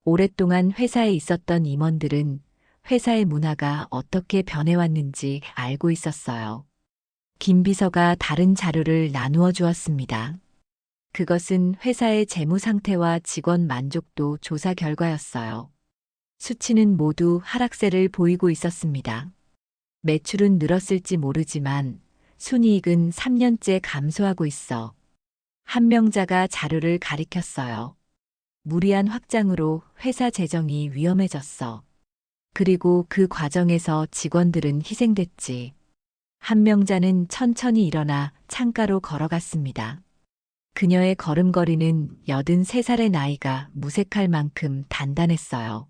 오랫동안 회사에 있었던 임원들은 회사의 문화가 어떻게 변해왔는지 알고 있었어요. 김 비서가 다른 자료를 나누어 주었습니다. 그것은 회사의 재무 상태와 직원 만족도 조사 결과였어요. 수치는 모두 하락세를 보이고 있었습니다. 매출은 늘었을지 모르지만 순이익은 3년째 감소하고 있어. 한 명자가 자료를 가리켰어요. 무리한 확장으로 회사 재정이 위험해졌어. 그리고 그 과정에서 직원들은 희생됐지. 한 명자는 천천히 일어나 창가로 걸어갔습니다. 그녀의 걸음걸이는 83살의 나이가 무색할 만큼 단단했어요.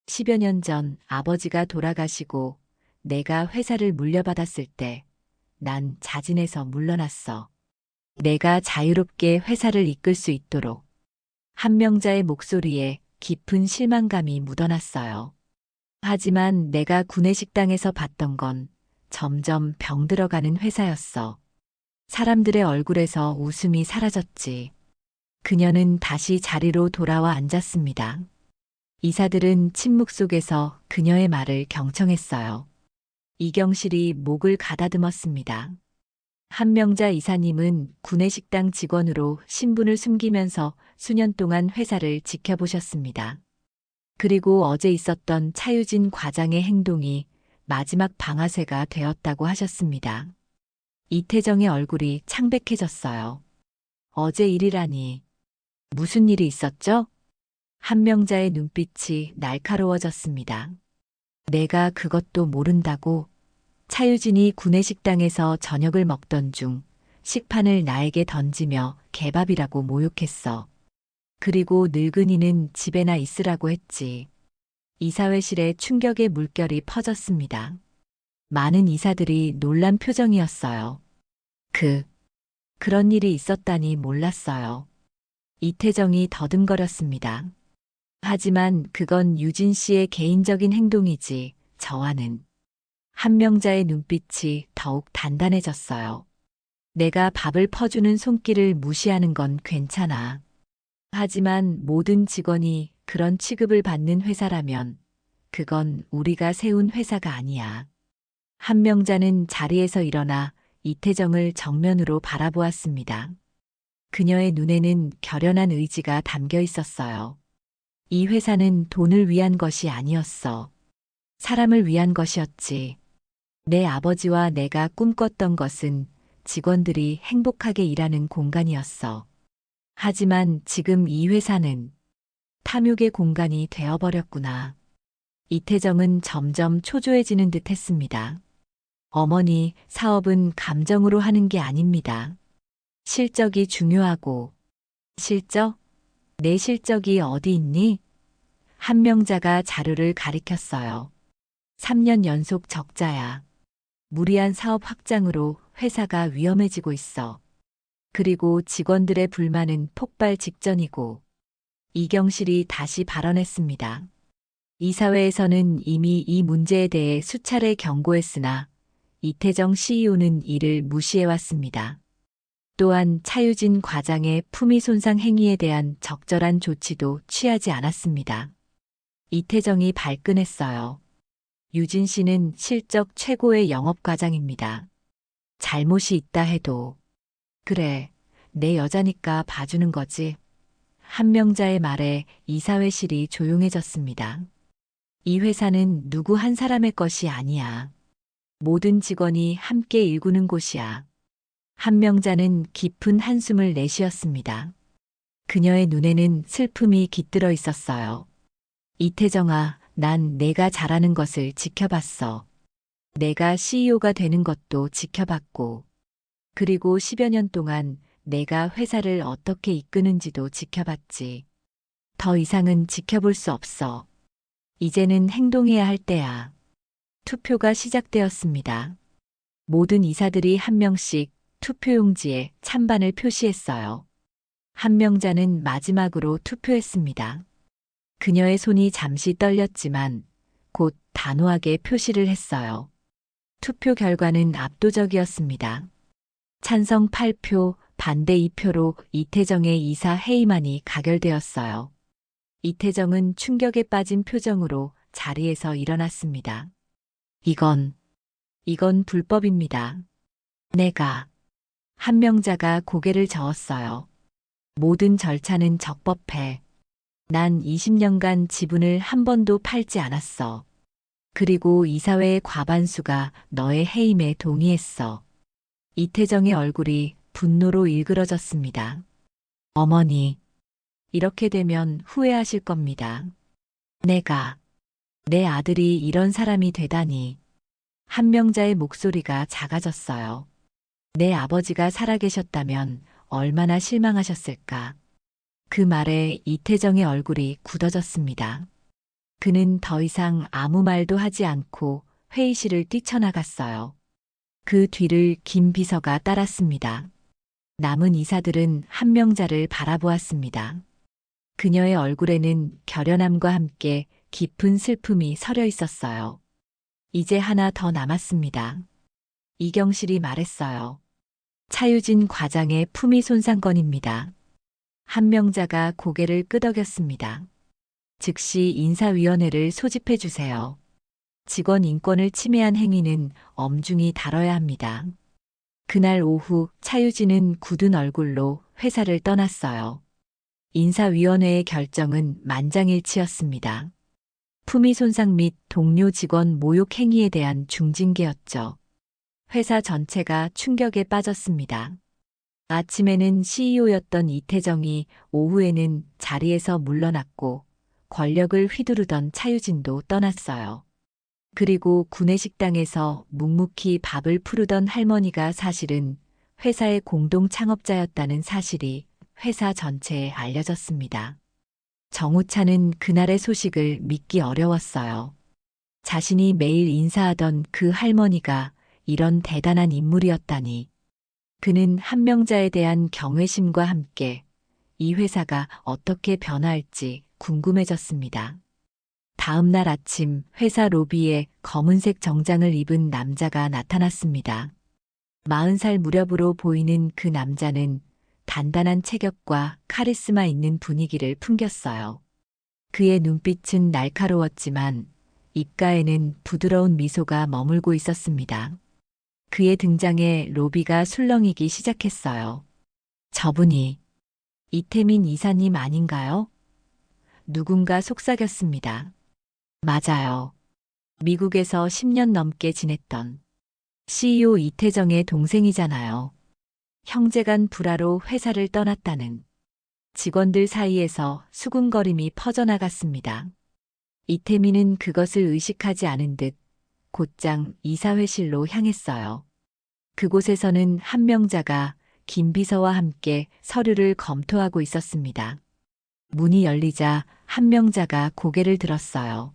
10여 년 전 아버지가 돌아가시고 내가 회사를 물려받았을 때 난 자진해서 물러났어. 내가 자유롭게 회사를 이끌 수 있도록. 한 명자의 목소리에 깊은 실망감이 묻어났어요. 하지만 내가 구내식당에서 봤던 건 점점 병들어가는 회사였어. 사람들의 얼굴에서 웃음이 사라졌지. 그녀는 다시 자리로 돌아와 앉았습니다. 이사들은 침묵 속에서 그녀의 말을 경청했어요. 이경실이 목을 가다듬었습니다. 한 명자 이사님은 구내식당 직원으로 신분을 숨기면서 수년 동안 회사를 지켜보셨습니다. 그리고 어제 있었던 차유진 과장의 행동이 마지막 방아쇠가 되었다고 하셨습니다. 이태정의 얼굴이 창백해졌어요. 어제 일이라니. 무슨 일이 있었죠? 한 명자의 눈빛이 날카로워졌습니다. 내가 그것도 모른다고. 차유진이 구내식당에서 저녁을 먹던 중 식판을 나에게 던지며 개밥이라고 모욕했어. 그리고 늙은이는 집에나 있으라고 했지. 이사회실에 충격의 물결이 퍼졌습니다. 많은 이사들이 놀란 표정이었어요. 그런 일이 있었다니 몰랐어요. 이태정이 더듬거렸습니다. 하지만 그건 유진 씨의 개인적인 행동이지, 저와는. 한 명자의 눈빛이 더욱 단단해졌어요. 내가 밥을 퍼주는 손길을 무시하는 건 괜찮아. 하지만 모든 직원이 그런 취급을 받는 회사라면 그건 우리가 세운 회사가 아니야. 한 명자는 자리에서 일어나 이태정을 정면으로 바라보았습니다. 그녀의 눈에는 결연한 의지가 담겨 있었어요. 이 회사는 돈을 위한 것이 아니었어. 사람을 위한 것이었지. 내 아버지와 내가 꿈꿨던 것은 직원들이 행복하게 일하는 공간이었어. 하지만 지금 이 회사는 탐욕의 공간이 되어버렸구나. 이태정은 점점 초조해지는 듯 했습니다. 어머니, 사업은 감정으로 하는 게 아닙니다. 실적이 중요하고. 실적? 내 실적이 어디 있니? 한 명자가 자료를 가리켰어요. 3년 연속 적자야. 무리한 사업 확장으로 회사가 위험해지고 있어. 그리고 직원들의 불만은 폭발 직전이고. 이경실이 다시 발언했습니다. 이사회에서는 이미 이 문제에 대해 수차례 경고했으나 이태정 CEO는 이를 무시해왔습니다. 또한 차유진 과장의 품위 손상 행위에 대한 적절한 조치도 취하지 않았습니다. 이태정이 발끈했어요. 유진 씨는 실적 최고의 영업과장입니다. 잘못이 있다 해도. 그래, 내 여자니까 봐주는 거지. 한 명자의 말에 이사회실이 조용해졌습니다. 이 회사는 누구 한 사람의 것이 아니야. 모든 직원이 함께 일구는 곳이야. 한명자는 깊은 한숨을 내쉬었습니다. 그녀의 눈에는 슬픔이 깃들어 있었어요. 이태정아, 난 내가 잘하는 것을 지켜봤어. 내가 CEO가 되는 것도 지켜봤고, 그리고 10여 년 동안 내가 회사를 어떻게 이끄는지도 지켜봤지. 더 이상은 지켜볼 수 없어. 이제는 행동해야 할 때야. 투표가 시작되었습니다. 모든 이사들이 한 명씩 투표용지에 찬반을 표시했어요. 한명자는 마지막으로 투표했습니다. 그녀의 손이 잠시 떨렸지만 곧 단호하게 표시를 했어요. 투표 결과는 압도적이었습니다. 찬성 8표, 반대 2표로 이태정의 이사 해임안이 가결되었어요. 이태정은 충격에 빠진 표정으로 자리에서 일어났습니다. 이건 불법입니다. 내가. 한명자가 고개를 저었어요. 모든 절차는 적법해. 난 20년간 지분을 한 번도 팔지 않았어. 그리고 이사회의 과반수가 너의 해임에 동의했어. 이태정의 얼굴이 분노로 일그러졌습니다. 어머니, 이렇게 되면 후회하실 겁니다. 내 아들이 이런 사람이 되다니. 한명자의 목소리가 작아졌어요. 내 아버지가 살아계셨다면 얼마나 실망하셨을까. 그 말에 이태정의 얼굴이 굳어졌습니다. 그는 더 이상 아무 말도 하지 않고 회의실을 뛰쳐나갔어요. 그 뒤를 김 비서가 따랐습니다. 남은 이사들은 한명자를 바라보았습니다. 그녀의 얼굴에는 결연함과 함께 깊은 슬픔이 서려 있었어요. 이제 하나 더 남았습니다. 이경실이 말했어요. 차유진 과장의 품위 손상 건입니다. 한명자가 고개를 끄덕였습니다. 즉시 인사위원회를 소집해 주세요. 직원 인권을 침해한 행위는 엄중히 다뤄야 합니다. 그날 오후 차유진은 굳은 얼굴로 회사를 떠났어요. 인사위원회의 결정은 만장일치였습니다. 품위 손상 및 동료 직원 모욕 행위에 대한 중징계였죠. 회사 전체가 충격에 빠졌습니다. 아침에는 CEO였던 이태정이 오후에는 자리에서 물러났고 권력을 휘두르던 차유진도 떠났어요. 그리고 구내식당에서 묵묵히 밥을 푸르던 할머니가 사실은 회사의 공동 창업자였다는 사실이 회사 전체에 알려졌습니다. 정우차는 그날의 소식을 믿기 어려웠어요. 자신이 매일 인사하던 그 할머니가 이런 대단한 인물이었다니. 그는 한명자에 대한 경외심과 함께 이 회사가 어떻게 변화할지 궁금해졌습니다. 다음 날 아침 회사 로비에 검은색 정장을 입은 남자가 나타났습니다. 40살 무렵으로 보이는 그 남자는 단단한 체격과 카리스마 있는 분위기를 풍겼어요. 그의 눈빛은 날카로웠지만 입가에는 부드러운 미소가 머물고 있었습니다. 그의 등장에 로비가 술렁이기 시작했어요. 저분이 이태민 이사님 아닌가요? 누군가 속삭였습니다. 맞아요. 미국에서 10년 넘게 지냈던 CEO 이태정의 동생이잖아요. 형제간 불화로 회사를 떠났다는. 직원들 사이에서 수군거림이 퍼져나갔습니다. 이태민은 그것을 의식하지 않은 듯 곧장 이사회실로 향했어요. 그곳에서는 한명자가 김 비서와 함께 서류를 검토하고 있었습니다. 문이 열리자 한명자가 고개를 들었어요.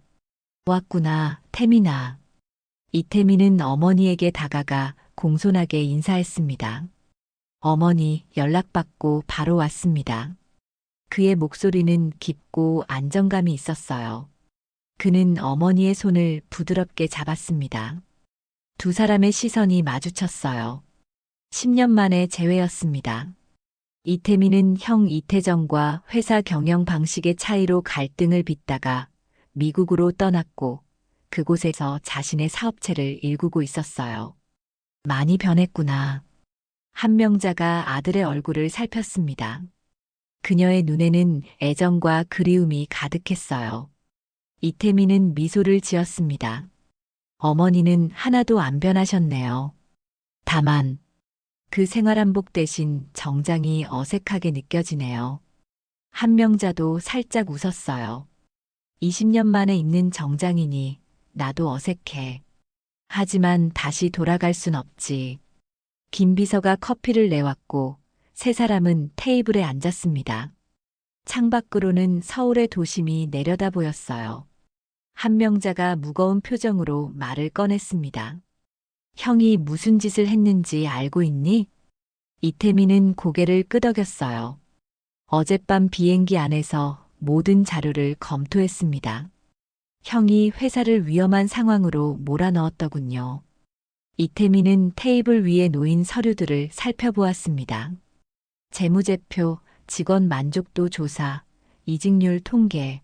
왔구나, 태민아. 이태민은 어머니에게 다가가 공손하게 인사했습니다. 어머니, 연락받고 바로 왔습니다. 그의 목소리는 깊고 안정감이 있었어요. 그는 어머니의 손을 부드럽게 잡았습니다. 두 사람의 시선이 마주쳤어요. 10년 만의 재회였습니다. 이태민은 형 이태정과 회사 경영 방식의 차이로 갈등을 빚다가 미국으로 떠났고 그곳에서 자신의 사업체를 일구고 있었어요. 많이 변했구나. 한명자가 아들의 얼굴을 살폈습니다. 그녀의 눈에는 애정과 그리움이 가득했어요. 이태민은 미소를 지었습니다. 어머니는 하나도 안 변하셨네요. 다만 그 생활한복 대신 정장이 어색하게 느껴지네요. 한명자도 살짝 웃었어요. 20년 만에 입는 정장이니 나도 어색해. 하지만 다시 돌아갈 순 없지. 김 비서가 커피를 내왔고 세 사람은 테이블에 앉았습니다. 창밖으로는 서울의 도심이 내려다 보였어요. 한명자가 무거운 표정으로 말을 꺼냈습니다. 형이 무슨 짓을 했는지 알고 있니? 이태민은 고개를 끄덕였어요. 어젯밤 비행기 안에서 모든 자료를 검토했습니다. 형이 회사를 위험한 상황으로 몰아넣었더군요. 이태민은 테이블 위에 놓인 서류들을 살펴보았습니다. 재무제표, 직원 만족도 조사, 이직률 통계,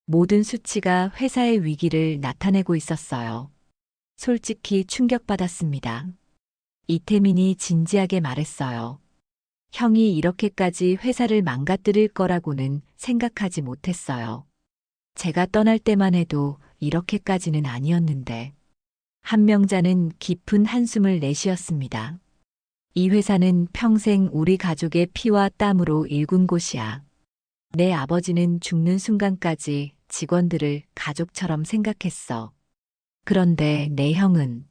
모든 수치가 회사의 위기를 나타내고 있었어요. 솔직히 충격받았습니다. 이태민이 진지하게 말했어요. 형이 이렇게까지 회사를 망가뜨릴 거라고는 생각하지 못했어요. 제가 떠날 때만 해도 이렇게까지는 아니었는데. 한명자는 깊은 한숨을 내쉬었습니다. 이 회사는 평생 우리 가족의 피와 땀으로 일군 곳이야. 내 아버지는 죽는 순간까지 직원들을 가족처럼 생각했어. 그런데 내 형은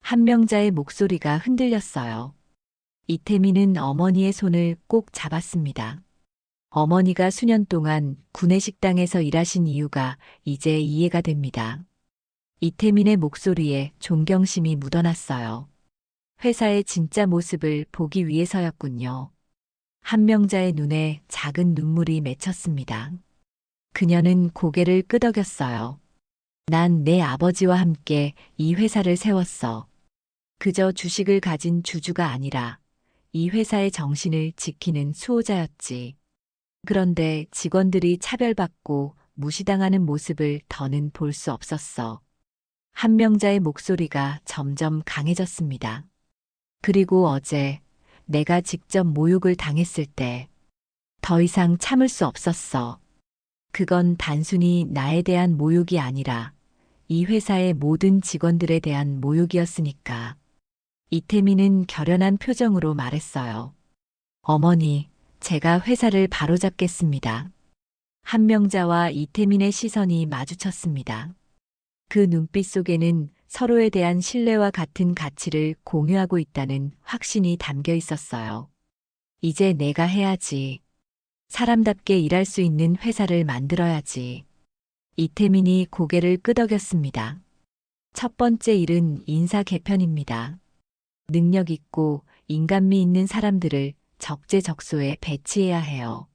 한명자의 목소리가 흔들렸어요. 이태민은 어머니의 손을 꼭 잡았습니다. 어머니가 수년 동안 구내식당에서 일하신 이유가 이제 이해가 됩니다. 이태민의 목소리에 존경심이 묻어났어요. 회사의 진짜 모습을 보기 위해서였군요. 한명자의 눈에 작은 눈물이 맺혔습니다. 그녀는 고개를 끄덕였어요. 난 내 아버지와 함께 이 회사를 세웠어. 그저 주식을 가진 주주가 아니라 이 회사의 정신을 지키는 수호자였지. 그런데 직원들이 차별받고 무시당하는 모습을 더는 볼 수 없었어. 한명자의 목소리가 점점 강해졌습니다. 그리고 어제 내가 직접 모욕을 당했을 때 더 이상 참을 수 없었어. 그건 단순히 나에 대한 모욕이 아니라 이 회사의 모든 직원들에 대한 모욕이었으니까. 이태민은 결연한 표정으로 말했어요. 어머니, 제가 회사를 바로잡겠습니다. 한명자와 이태민의 시선이 마주쳤습니다. 그 눈빛 속에는 서로에 대한 신뢰와 같은 가치를 공유하고 있다는 확신이 담겨 있었어요. 이제 내가 해야지. 사람답게 일할 수 있는 회사를 만들어야지. 이태민이 고개를 끄덕였습니다. 첫 번째 일은 인사 개편입니다. 능력 있고 인간미 있는 사람들을 적재적소에 배치해야 해요.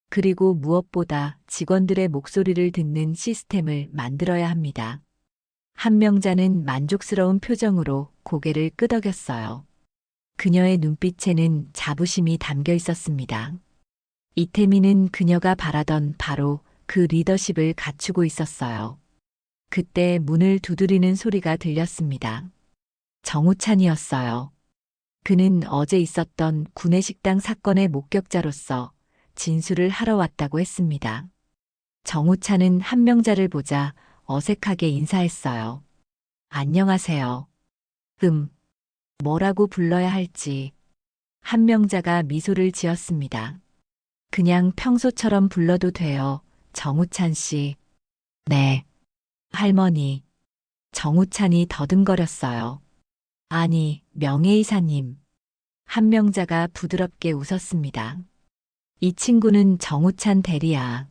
그리고 무엇보다 직원들의 목소리를 듣는 시스템을 만들어야 합니다. 한명자는 만족스러운 표정으로 고개를 끄덕였어요. 그녀의 눈빛에는 자부심이 담겨 있었습니다. 이태민은 그녀가 바라던 바로 그 리더십을 갖추고 있었어요. 그때 문을 두드리는 소리가 들렸습니다. 정우찬이었어요. 그는 어제 있었던 구내식당 사건의 목격자로서 진술을 하러 왔다고 했습니다. 정우찬은 한명자를 보자 어색하게 인사했어요. 안녕하세요. 뭐라고 불러야 할지. 한명자가 미소를 지었습니다. 그냥 평소처럼 불러도 돼요. 정우찬 씨. 네. 할머니. 정우찬이 더듬거렸어요. 아니, 명예이사님. 한명자가 부드럽게 웃었습니다. 이 친구는 정우찬 대리야.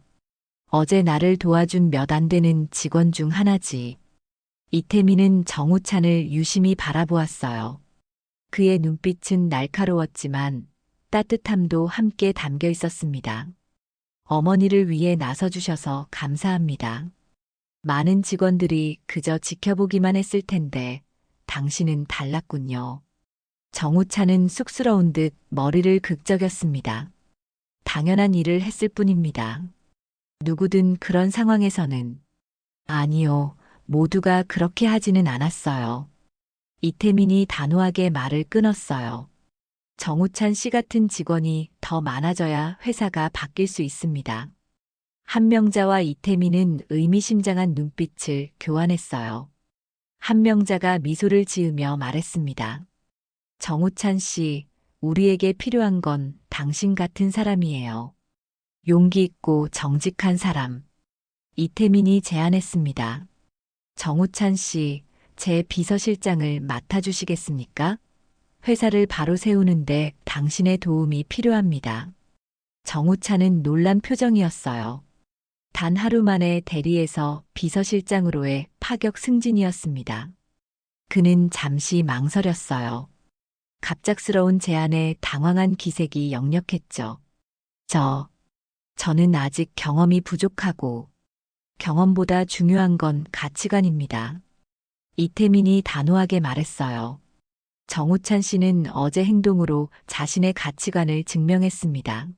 어제 나를 도와준 몇 안 되는 직원 중 하나지. 이태민은 정우찬을 유심히 바라보았어요. 그의 눈빛은 날카로웠지만 따뜻함도 함께 담겨 있었습니다. 어머니를 위해 나서주셔서 감사합니다. 많은 직원들이 그저 지켜보기만 했을 텐데 당신은 달랐군요. 정우찬은 쑥스러운 듯 머리를 극적였습니다. 당연한 일을 했을 뿐입니다. 누구든 그런 상황에서는. 아니요, 모두가 그렇게 하지는 않았어요. 이태민이 단호하게 말을 끊었어요. 정우찬 씨 같은 직원이 더 많아져야 회사가 바뀔 수 있습니다. 한명자와 이태민은 의미심장한 눈빛을 교환했어요. 한명자가 미소를 지으며 말했습니다. 정우찬 씨, 우리에게 필요한 건 당신 같은 사람이에요. 용기 있고 정직한 사람. 이태민이 제안했습니다. 정우찬 씨, 제 비서실장을 맡아주시겠습니까? 회사를 바로 세우는데 당신의 도움이 필요합니다. 정우찬은 놀란 표정이었어요. 단 하루 만에 대리에서 비서실장으로의 파격 승진이었습니다. 그는 잠시 망설였어요. 갑작스러운 제안에 당황한 기색이 역력했죠. 저는 아직 경험이 부족하고 경험보다 중요한 건 가치관입니다. 이태민이 단호하게 말했어요. 정우찬 씨는 어제 행동으로 자신의 가치관을 증명했습니다.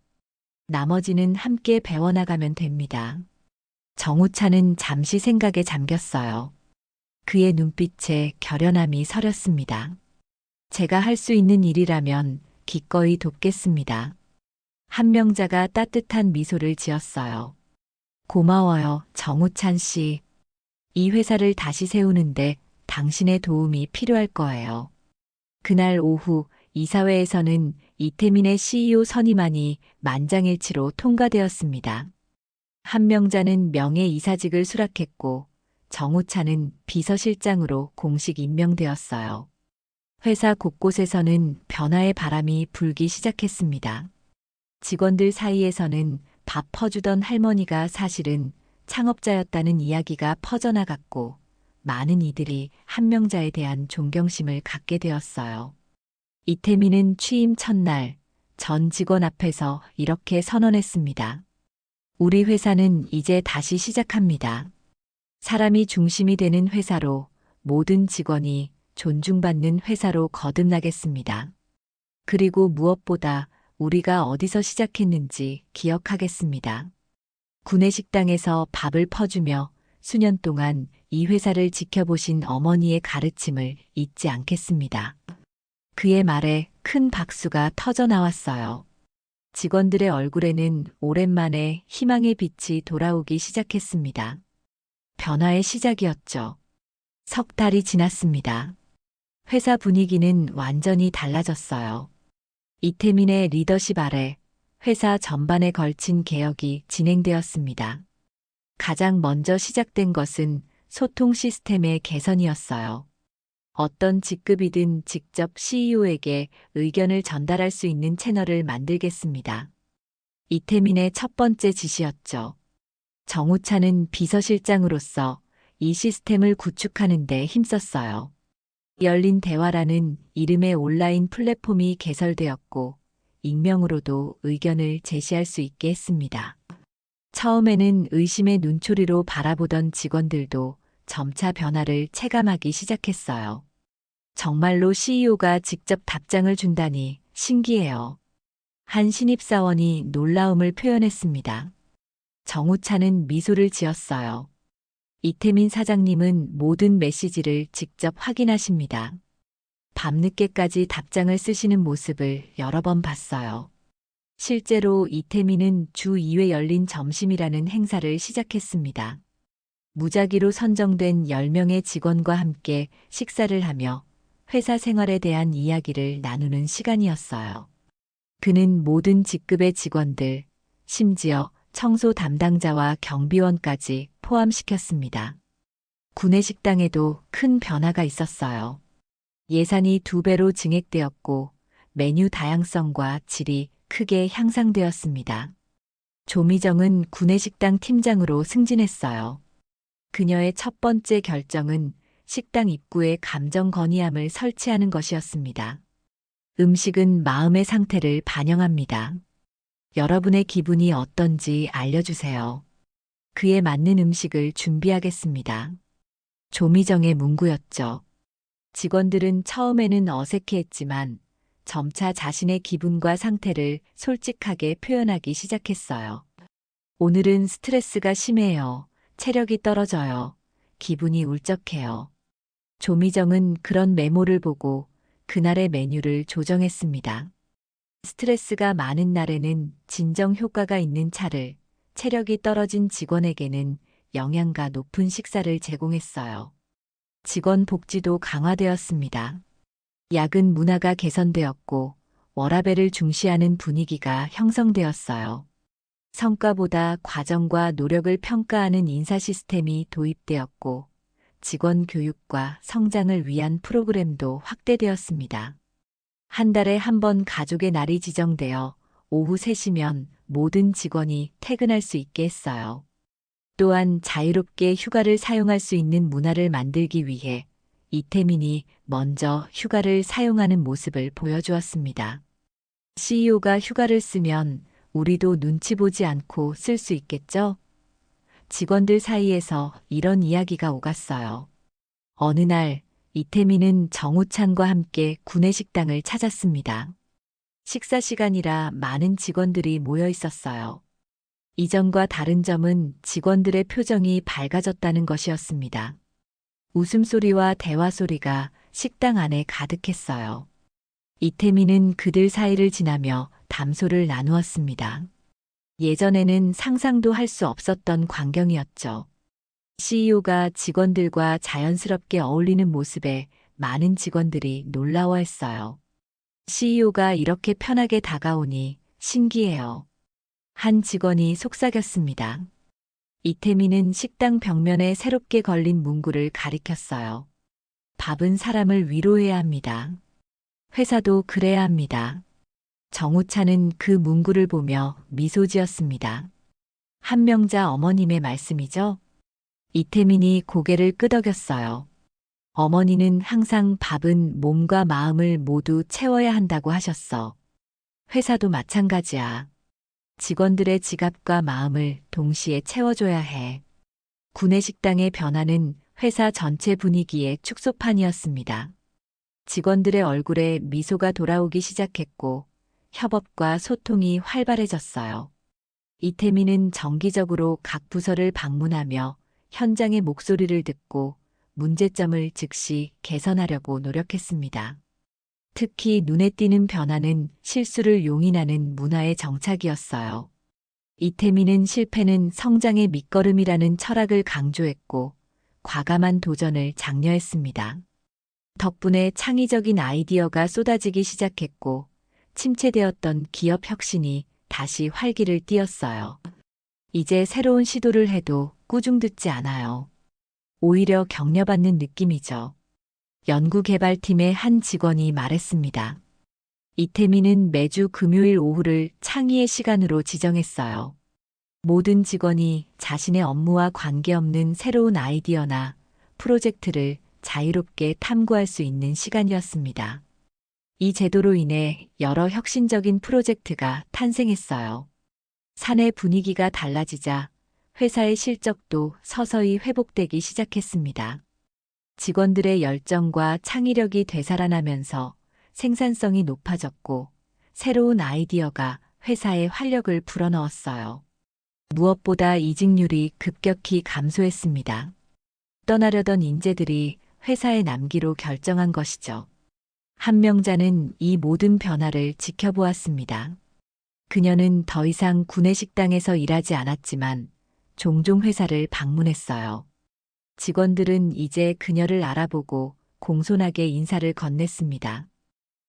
나머지는 함께 배워나가면 됩니다. 정우찬은 잠시 생각에 잠겼어요. 그의 눈빛에 결연함이 서렸습니다. 제가 할 수 있는 일이라면 기꺼이 돕겠습니다. 한명자가 따뜻한 미소를 지었어요. 고마워요, 정우찬 씨. 이 회사를 다시 세우는데 당신의 도움이 필요할 거예요. 그날 오후 이사회에서는 이태민의 CEO 선임안이 만장일치로 통과되었습니다. 한명자는 명예이사직을 수락했고 정우찬은 비서실장으로 공식 임명되었어요. 회사 곳곳에서는 변화의 바람이 불기 시작했습니다. 직원들 사이에서는 밥 퍼주던 할머니가 사실은 창업자였다는 이야기가 퍼져나갔고 많은 이들이 한명자에 대한 존경심을 갖게 되었어요. 이태민은 취임 첫날 전 직원 앞에서 이렇게 선언했습니다. 우리 회사는 이제 다시 시작합니다. 사람이 중심이 되는 회사로 모든 직원이 존중받는 회사로 거듭나겠습니다. 그리고 무엇보다 우리가 어디서 시작했는지 기억하겠습니다. 구내식당에서 밥을 퍼주며 수년 동안 이 회사를 지켜보신 어머니의 가르침을 잊지 않겠습니다. 그의 말에 큰 박수가 터져 나왔어요. 직원들의 얼굴에는 오랜만에 희망의 빛이 돌아오기 시작했습니다. 변화의 시작이었죠. 석 달이 지났습니다. 회사 분위기는 완전히 달라졌어요. 이태민의 리더십 아래 회사 전반에 걸친 개혁이 진행되었습니다. 가장 먼저 시작된 것은 소통 시스템의 개선이었어요. 어떤 직급이든 직접 CEO에게 의견을 전달할 수 있는 채널을 만들겠습니다. 이태민의 첫 번째 지시였죠. 정우찬은 비서실장으로서 이 시스템을 구축하는 데 힘썼어요. 열린 대화라는 이름의 온라인 플랫폼이 개설되었고 익명으로도 의견을 제시할 수 있게 했습니다. 처음에는 의심의 눈초리로 바라보던 직원들도 점차 변화를 체감하기 시작했어요. 정말로 CEO가 직접 답장을 준다니 신기해요. 한 신입사원이 놀라움을 표현했습니다. 정우찬은 미소를 지었어요. 이태민 사장님은 모든 메시지를 직접 확인하십니다. 밤늦게까지 답장을 쓰시는 모습을 여러 번 봤어요. 실제로 이태민은 주 2회 열린 점심이라는 행사를 시작했습니다. 무작위로 선정된 10명의 직원과 함께 식사를 하며 회사 생활에 대한 이야기를 나누는 시간이었어요. 그는 모든 직급의 직원들, 심지어 청소 담당자와 경비원까지 포함시켰습니다. 구내식당에도 큰 변화가 있었어요. 예산이 2배로 증액되었고 메뉴 다양성과 질이 크게 향상되었습니다. 조미정은 구내식당 팀장으로 승진했어요. 그녀의 첫 번째 결정은 식당 입구에 감정 건의함을 설치하는 것이었습니다. 음식은 마음의 상태를 반영합니다. 여러분의 기분이 어떤지 알려주세요. 그에 맞는 음식을 준비하겠습니다. 조미정의 문구였죠. 직원들은 처음에는 어색해했지만 점차 자신의 기분과 상태를 솔직하게 표현하기 시작했어요. 오늘은 스트레스가 심해요. 체력이 떨어져요. 기분이 울적해요. 조미정은 그런 메모를 보고 그날의 메뉴를 조정했습니다. 스트레스가 많은 날에는 진정 효과가 있는 차를, 체력이 떨어진 직원에게는 영양가 높은 식사를 제공했어요. 직원 복지도 강화되었습니다. 야근 문화가 개선되었고 워라밸을 중시하는 분위기가 형성되었어요. 성과보다 과정과 노력을 평가하는 인사 시스템이 도입되었고 직원 교육과 성장을 위한 프로그램도 확대되었습니다. 한 달에 한 번 가족의 날이 지정되어 오후 3시면 모든 직원이 퇴근할 수 있게 했어요. 또한 자유롭게 휴가를 사용할 수 있는 문화를 만들기 위해 이태민이 먼저 휴가를 사용하는 모습을 보여주었습니다. CEO가 휴가를 쓰면 우리도 눈치 보지 않고 쓸 수 있겠죠? 직원들 사이에서 이런 이야기가 오갔어요. 어느 날 이태민은 정우찬과 함께 구내식당을 찾았습니다. 식사 시간이라 많은 직원들이 모여 있었어요. 이전과 다른 점은 직원들의 표정이 밝아졌다는 것이었습니다. 웃음소리와 대화 소리가 식당 안에 가득했어요. 이태민은 그들 사이를 지나며 담소를 나누었습니다. 예전에는 상상도 할 수 없었던 광경이었죠. CEO가 직원들과 자연스럽게 어울리는 모습에 많은 직원들이 놀라워했어요. CEO가 이렇게 편하게 다가오니 신기해요. 한 직원이 속삭였습니다. 이태민은 식당 벽면에 새롭게 걸린 문구를 가리켰어요. 밥은 사람을 위로해야 합니다. 회사도 그래야 합니다. 정우찬은 그 문구를 보며 미소 지었습니다. 한명자 어머님의 말씀이죠? 이태민이 고개를 끄덕였어요. 어머니는 항상 밥은 몸과 마음을 모두 채워야 한다고 하셨어. 회사도 마찬가지야. 직원들의 지갑과 마음을 동시에 채워줘야 해. 구내식당의 변화는 회사 전체 분위기의 축소판이었습니다. 직원들의 얼굴에 미소가 돌아오기 시작했고 협업과 소통이 활발해졌어요. 이태민은 정기적으로 각 부서를 방문하며 현장의 목소리를 듣고 문제점을 즉시 개선하려고 노력했습니다. 특히 눈에 띄는 변화는 실수를 용인하는 문화의 정착이었어요. 이태민은 실패는 성장의 밑거름이라는 철학을 강조했고 과감한 도전을 장려했습니다. 덕분에 창의적인 아이디어가 쏟아지기 시작했고 침체되었던 기업 혁신이 다시 활기를 띠었어요. 이제 새로운 시도를 해도 꾸중 듣지 않아요. 오히려 격려받는 느낌이죠. 연구개발팀의 한 직원이 말했습니다. 이태민은 매주 금요일 오후를 창의의 시간으로 지정했어요. 모든 직원이 자신의 업무와 관계없는 새로운 아이디어나 프로젝트를 자유롭게 탐구할 수 있는 시간이었습니다. 이 제도로 인해 여러 혁신적인 프로젝트가 탄생했어요. 사내 분위기가 달라지자 회사의 실적도 서서히 회복되기 시작했습니다. 직원들의 열정과 창의력이 되살아나면서 생산성이 높아졌고 새로운 아이디어가 회사의 활력을 불어넣었어요. 무엇보다 이직률이 급격히 감소했습니다. 떠나려던 인재들이 회사에 남기로 결정한 것이죠. 한명자는 이 모든 변화를 지켜보았습니다. 그녀는 더 이상 구내식당에서 일하지 않았지만 종종 회사를 방문했어요. 직원들은 이제 그녀를 알아보고 공손하게 인사를 건넸습니다.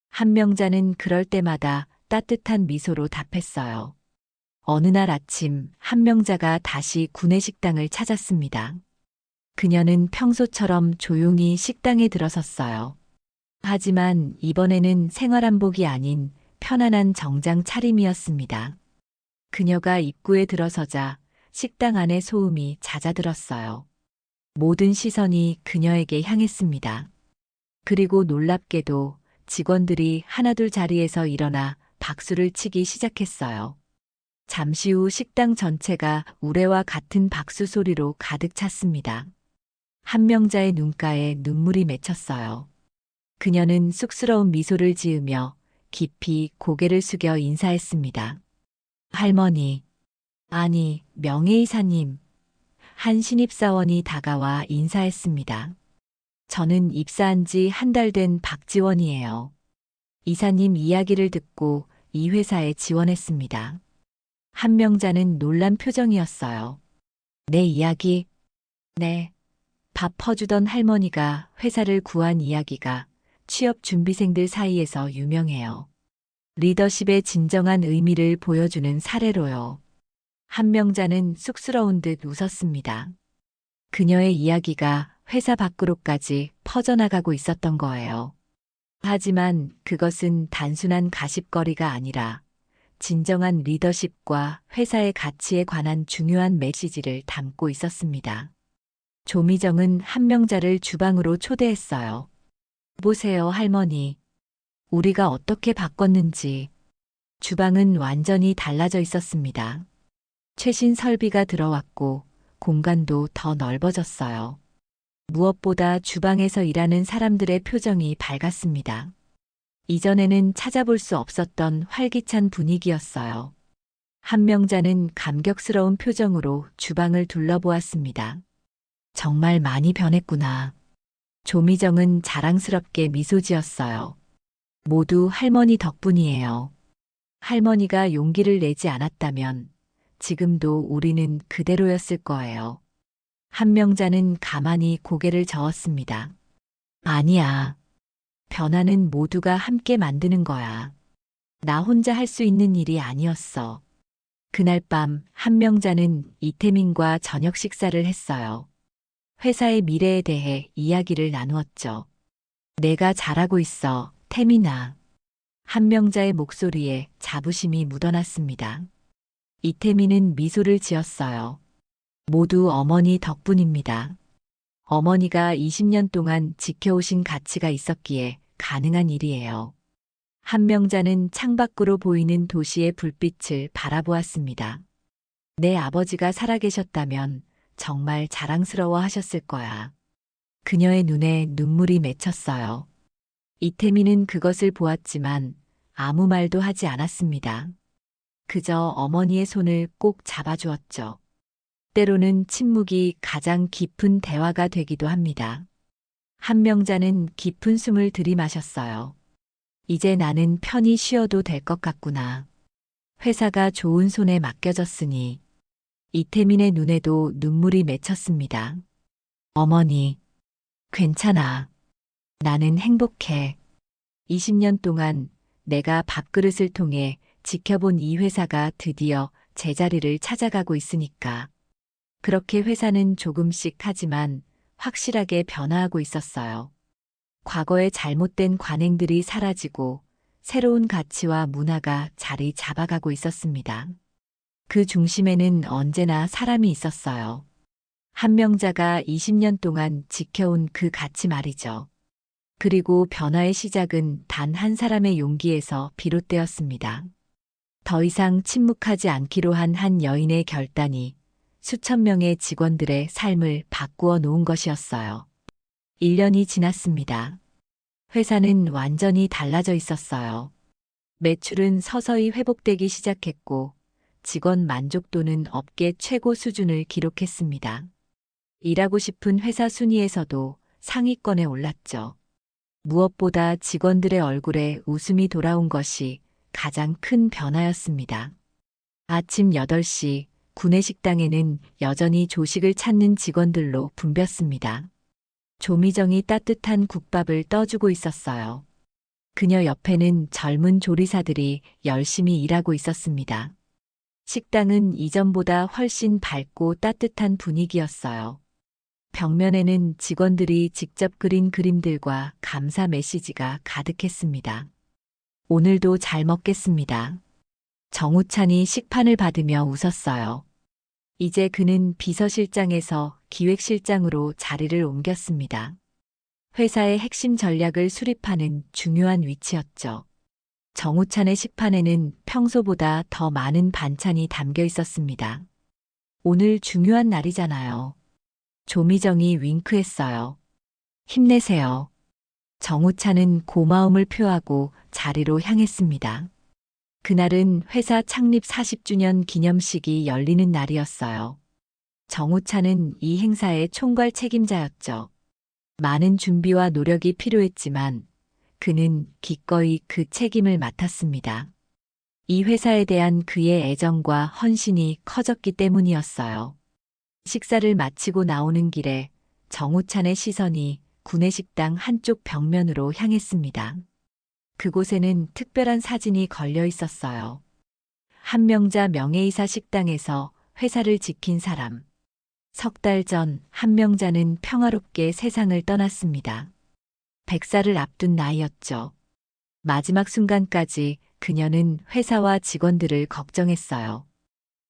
한명자는 그럴 때마다 따뜻한 미소로 답했어요. 어느 날 아침 한명자가 다시 구내식당을 찾았습니다. 그녀는 평소처럼 조용히 식당에 들어섰어요. 하지만 이번에는 생활한복이 아닌 편안한 정장 차림이었습니다. 그녀가 입구에 들어서자 식당 안의 소음이 잦아들었어요. 모든 시선이 그녀에게 향했습니다. 그리고 놀랍게도 직원들이 하나둘 자리에서 일어나 박수를 치기 시작했어요. 잠시 후 식당 전체가 우레와 같은 박수 소리로 가득 찼습니다. 한명자의 눈가에 눈물이 맺혔어요. 그녀는 쑥스러운 미소를 지으며 깊이 고개를 숙여 인사했습니다. 할머니, 아니, 명예이사님. 한 신입사원이 다가와 인사했습니다. 저는 입사한 지 한 달 된 박지원이에요. 이사님 이야기를 듣고 이 회사에 지원했습니다. 한명자는 놀란 표정이었어요. 내 이야기? 네. 밥 퍼주던 할머니가 회사를 구한 이야기가 취업 준비생들 사이에서 유명해요. 리더십의 진정한 의미를 보여주는 사례로요. 한 명자는 쑥스러운 듯 웃었습니다. 그녀의 이야기가 회사 밖으로까지 퍼져나가고 있었던 거예요. 하지만 그것은 단순한 가십거리가 아니라 진정한 리더십과 회사의 가치에 관한 중요한 메시지를 담고 있었습니다. 조미정은 한 명자를 주방으로 초대했어요. 보세요, 할머니. 우리가 어떻게 바꿨는지. 주방은 완전히 달라져 있었습니다. 최신 설비가 들어왔고 공간도 더 넓어졌어요. 무엇보다 주방에서 일하는 사람들의 표정이 밝았습니다. 이전에는 찾아볼 수 없었던 활기찬 분위기였어요. 한 명자는 감격스러운 표정으로 주방을 둘러보았습니다. 정말 많이 변했구나. 조미정은 자랑스럽게 미소 지었어요. 모두 할머니 덕분이에요. 할머니가 용기를 내지 않았다면 지금도 우리는 그대로였을 거예요. 한 명자는 가만히 고개를 저었습니다. 아니야. 변화는 모두가 함께 만드는 거야. 나 혼자 할 수 있는 일이 아니었어. 그날 밤 한 명자는 이태민과 저녁 식사를 했어요. 회사의 미래에 대해 이야기를 나누었죠. 내가 잘하고 있어, 태민아. 한 명자의 목소리에 자부심이 묻어났습니다. 이태민은 미소를 지었어요. 모두 어머니 덕분입니다. 어머니가 20년 동안 지켜오신 가치가 있었기에 가능한 일이에요. 한 명자는 창밖으로 보이는 도시의 불빛을 바라보았습니다. 내 아버지가 살아계셨다면 정말 자랑스러워 하셨을 거야. 그녀의 눈에 눈물이 맺혔어요. 이태민은 그것을 보았지만 아무 말도 하지 않았습니다. 그저 어머니의 손을 꼭 잡아주었죠. 때로는 침묵이 가장 깊은 대화가 되기도 합니다. 한 명자는 깊은 숨을 들이마셨어요. 이제 나는 편히 쉬어도 될 것 같구나. 회사가 좋은 손에 맡겨졌으니. 이태민의 눈에도 눈물이 맺혔습니다. 어머니, 괜찮아. 나는 행복해. 20년 동안 내가 밥그릇을 통해 지켜본 이 회사가 드디어 제자리를 찾아가고 있으니까. 그렇게 회사는 조금씩 하지만 확실하게 변화하고 있었어요. 과거의 잘못된 관행들이 사라지고 새로운 가치와 문화가 자리 잡아가고 있었습니다. 그 중심에는 언제나 사람이 있었어요. 한 명자가 20년 동안 지켜온 그 가치 말이죠. 그리고 변화의 시작은 단 한 사람의 용기에서 비롯되었습니다. 더 이상 침묵하지 않기로 한 여인의 결단이 수천 명의 직원들의 삶을 바꾸어 놓은 것이었어요. 1년이 지났습니다. 회사는 완전히 달라져 있었어요. 매출은 서서히 회복되기 시작했고 직원 만족도는 업계 최고 수준을 기록했습니다. 일하고 싶은 회사 순위에서도 상위권에 올랐죠. 무엇보다 직원들의 얼굴에 웃음이 돌아온 것이 가장 큰 변화였습니다. 아침 8시 구내식당에는 여전히 조식을 찾는 직원들로 붐볐습니다. 조미정이 따뜻한 국밥을 떠주고 있었어요. 그녀 옆에는 젊은 조리사들이 열심히 일하고 있었습니다. 식당은 이전보다 훨씬 밝고 따뜻한 분위기였어요. 벽면에는 직원들이 직접 그린 그림들과 감사 메시지가 가득했습니다. 오늘도 잘 먹겠습니다. 정우찬이 식판을 받으며 웃었어요. 이제 그는 비서실장에서 기획실장으로 자리를 옮겼습니다. 회사의 핵심 전략을 수립하는 중요한 위치였죠. 정우찬의 식판에는 평소보다 더 많은 반찬이 담겨 있었습니다. 오늘 중요한 날이잖아요. 조미정이 윙크했어요. 힘내세요. 정우찬은 고마움을 표하고 자리로 향했습니다. 그날은 회사 창립 40주년 기념식이 열리는 날이었어요. 정우찬은 이 행사의 총괄 책임자였죠. 많은 준비와 노력이 필요했지만 그는 기꺼이 그 책임을 맡았습니다. 이 회사에 대한 그의 애정과 헌신이 커졌기 때문이었어요. 식사를 마치고 나오는 길에 정우찬의 시선이 구내식당 한쪽 벽면으로 향했습니다. 그곳에는 특별한 사진이 걸려 있었어요. 한명자 명예이사 식당에서 회사를 지킨 사람. 석 달 전 한명자는 평화롭게 세상을 떠났습니다. 100살을 앞둔 나이였죠. 마지막 순간까지 그녀는 회사와 직원들을 걱정했어요.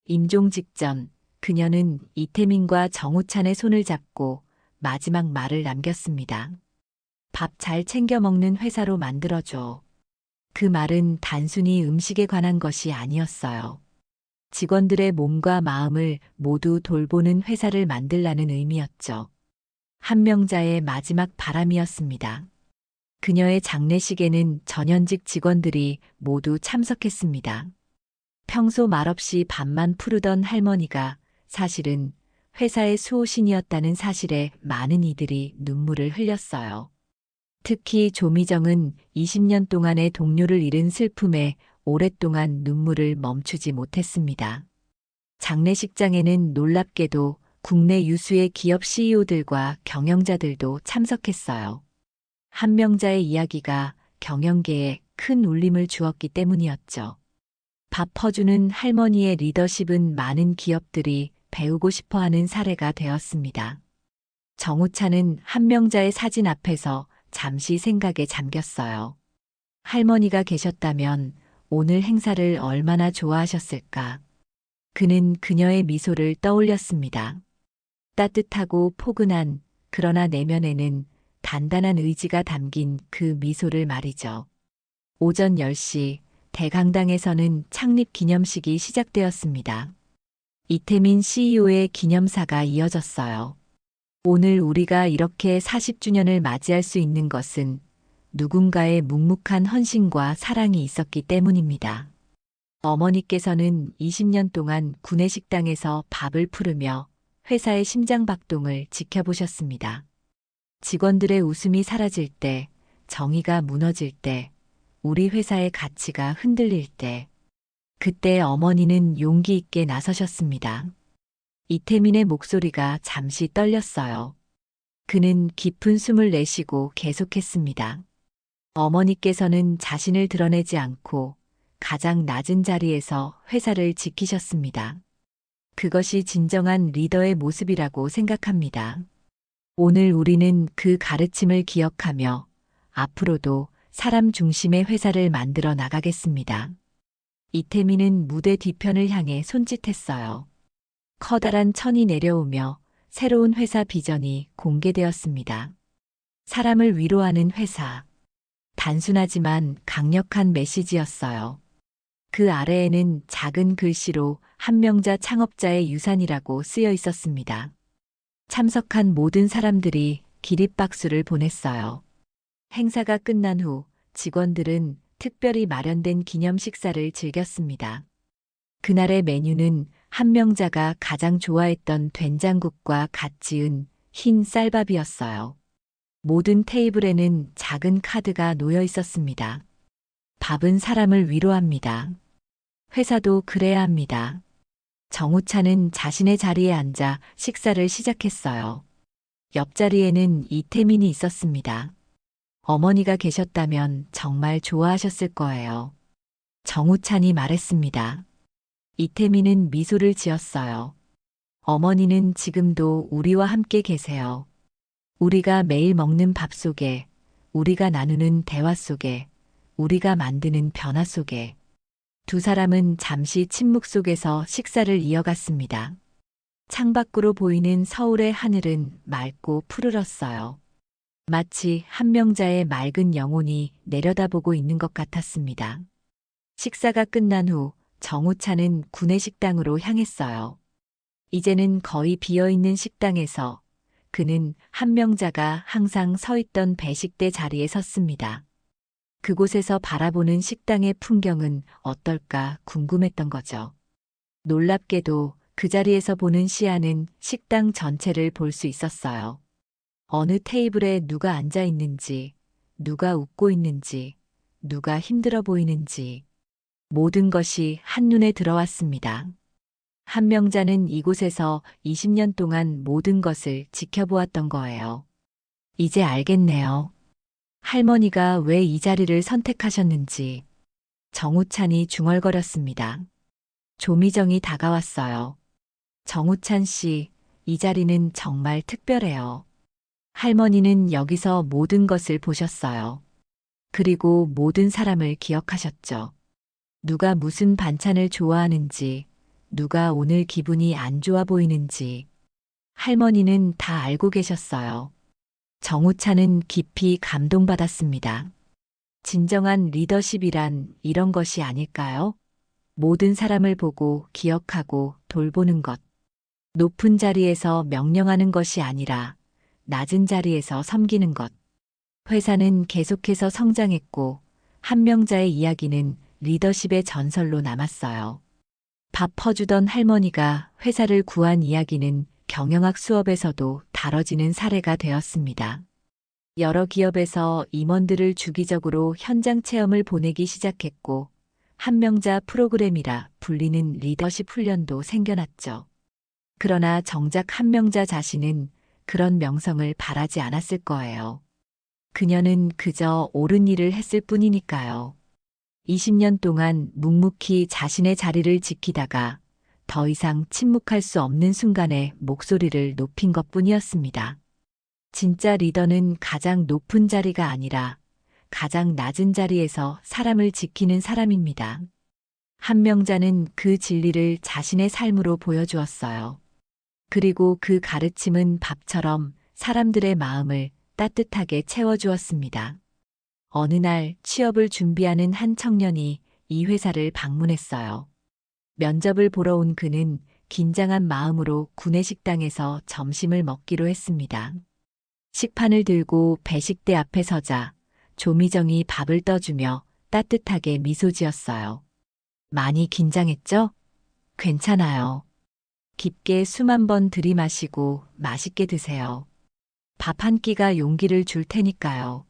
임종 직전 그녀는 이태민과 정우찬의 손을 잡고 마지막 말을 남겼습니다. 밥 잘 챙겨 먹는 회사로 만들어줘. 그 말은 단순히 음식에 관한 것이 아니었어요. 직원들의 몸과 마음을 모두 돌보는 회사를 만들라는 의미였죠. 한명자의 마지막 바람이었습니다. 그녀의 장례식에는 전현직 직원들이 모두 참석했습니다. 평소 말없이 밥만 푸르던 할머니가 사실은 회사의 수호신이었다는 사실에 많은 이들이 눈물을 흘렸어요. 특히 조미정은 20년 동안의 동료를 잃은 슬픔에 오랫동안 눈물을 멈추지 못했습니다. 장례식장에는 놀랍게도 국내 유수의 기업 CEO들과 경영자들도 참석했어요. 한명자의 이야기가 경영계에 큰 울림을 주었기 때문이었죠. 밥 퍼주는 할머니의 리더십은 많은 기업들이 배우고 싶어하는 사례가 되었습니다. 정우찬은 한명자의 사진 앞에서 잠시 생각에 잠겼어요. 할머니가 계셨다면 오늘 행사를 얼마나 좋아하셨을까. 그는 그녀의 미소를 떠올렸습니다. 따뜻하고 포근한, 그러나 내면에는 단단한 의지가 담긴 그 미소를 말이죠. 오전 10시 대강당에서는 창립 기념식이 시작되었습니다. 이태민 CEO의 기념사가 이어졌어요. 오늘 우리가 이렇게 40주년을 맞이할 수 있는 것은 누군가의 묵묵한 헌신과 사랑이 있었기 때문입니다. 어머니께서는 20년 동안 구내식당에서 밥을 푸르며 회사의 심장박동을 지켜보셨습니다. 직원들의 웃음이 사라질 때, 정의가 무너질 때, 우리 회사의 가치가 흔들릴 때, 그때 어머니는 용기 있게 나서셨습니다. 이태민의 목소리가 잠시 떨렸어요. 그는 깊은 숨을 내쉬고 계속했습니다. 어머니께서는 자신을 드러내지 않고 가장 낮은 자리에서 회사를 지키셨습니다. 그것이 진정한 리더의 모습이라고 생각합니다. 오늘 우리는 그 가르침을 기억하며 앞으로도 사람 중심의 회사를 만들어 나가겠습니다. 이태민은 무대 뒤편을 향해 손짓했어요. 커다란 천이 내려오며 새로운 회사 비전이 공개되었습니다. 사람을 위로하는 회사. 단순하지만 강력한 메시지였어요. 그 아래에는 작은 글씨로 한명자 창업자의 유산이라고 쓰여 있었습니다. 참석한 모든 사람들이 기립박수를 보냈어요. 행사가 끝난 후 직원들은 특별히 마련된 기념 식사를 즐겼습니다. 그날의 메뉴는 한명자가 가장 좋아했던 된장국과 갓 지은 흰 쌀밥이었어요. 모든 테이블에는 작은 카드가 놓여 있었습니다. 밥은 사람을 위로합니다. 회사도 그래야 합니다. 정우찬은 자신의 자리에 앉아 식사를 시작했어요. 옆자리에는 이태민이 있었습니다. 어머니가 계셨다면 정말 좋아하셨을 거예요. 정우찬이 말했습니다. 이태민은 미소를 지었어요. 어머니는 지금도 우리와 함께 계세요. 우리가 매일 먹는 밥 속에, 우리가 나누는 대화 속에, 우리가 만드는 변화 속에. 두 사람은 잠시 침묵 속에서 식사를 이어갔습니다. 창밖으로 보이는 서울의 하늘은 맑고 푸르렀어요. 마치 한명자의 맑은 영혼이 내려다보고 있는 것 같았습니다. 식사가 끝난 후 정우찬은 구내식당으로 향했어요. 이제는 거의 비어있는 식당에서 그는 한명자가 항상 서 있던 배식대 자리에 섰습니다. 그곳에서 바라보는 식당의 풍경은 어떨까 궁금했던 거죠. 놀랍게도 그 자리에서 보는 시야는 식당 전체를 볼 수 있었어요. 어느 테이블에 누가 앉아 있는지, 누가 웃고 있는지, 누가 힘들어 보이는지, 모든 것이 한눈에 들어왔습니다. 한명자는 이곳에서 20년 동안 모든 것을 지켜보았던 거예요. 이제 알겠네요. 할머니가 왜 이 자리를 선택하셨는지. 정우찬이 중얼거렸습니다. 조미정이 다가왔어요. 정우찬 씨, 이 자리는 정말 특별해요. 할머니는 여기서 모든 것을 보셨어요. 그리고 모든 사람을 기억하셨죠. 누가 무슨 반찬을 좋아하는지, 누가 오늘 기분이 안 좋아 보이는지. 할머니는 다 알고 계셨어요. 정우찬은 깊이 감동받았습니다. 진정한 리더십이란 이런 것이 아닐까요? 모든 사람을 보고 기억하고 돌보는 것. 높은 자리에서 명령하는 것이 아니라 낮은 자리에서 섬기는 것. 회사는 계속해서 성장했고 한 명자의 이야기는 리더십의 전설로 남았어요. 밥 퍼주던 할머니가 회사를 구한 이야기는 경영학 수업에서도 다뤄지는 사례가 되었습니다. 여러 기업에서 임원들을 주기적으로 현장 체험을 보내기 시작했고 한명자 프로그램이라 불리는 리더십 훈련도 생겨났죠. 그러나 정작 한명자 자신은 그런 명성을 바라지 않았을 거예요. 그녀는 그저 옳은 일을 했을 뿐이니까요. 20년 동안 묵묵히 자신의 자리를 지키다가 더 이상 침묵할 수 없는 순간에 목소리를 높인 것뿐이었습니다. 진짜 리더는 가장 높은 자리가 아니라 가장 낮은 자리에서 사람을 지키는 사람입니다. 한명자는 그 진리를 자신의 삶으로 보여주었어요. 그리고 그 가르침은 밥처럼 사람들의 마음을 따뜻하게 채워주었습니다. 어느 날 취업을 준비하는 한 청년이 이 회사를 방문했어요. 면접을 보러 온 그는 긴장한 마음으로 구내식당에서 점심을 먹기로 했습니다. 식판을 들고 배식대 앞에 서자 조미정이 밥을 떠주며 따뜻하게 미소 지었어요. 많이 긴장했죠? 괜찮아요. 깊게 숨 한 번 들이마시고 맛있게 드세요. 밥 한 끼가 용기를 줄 테니까요.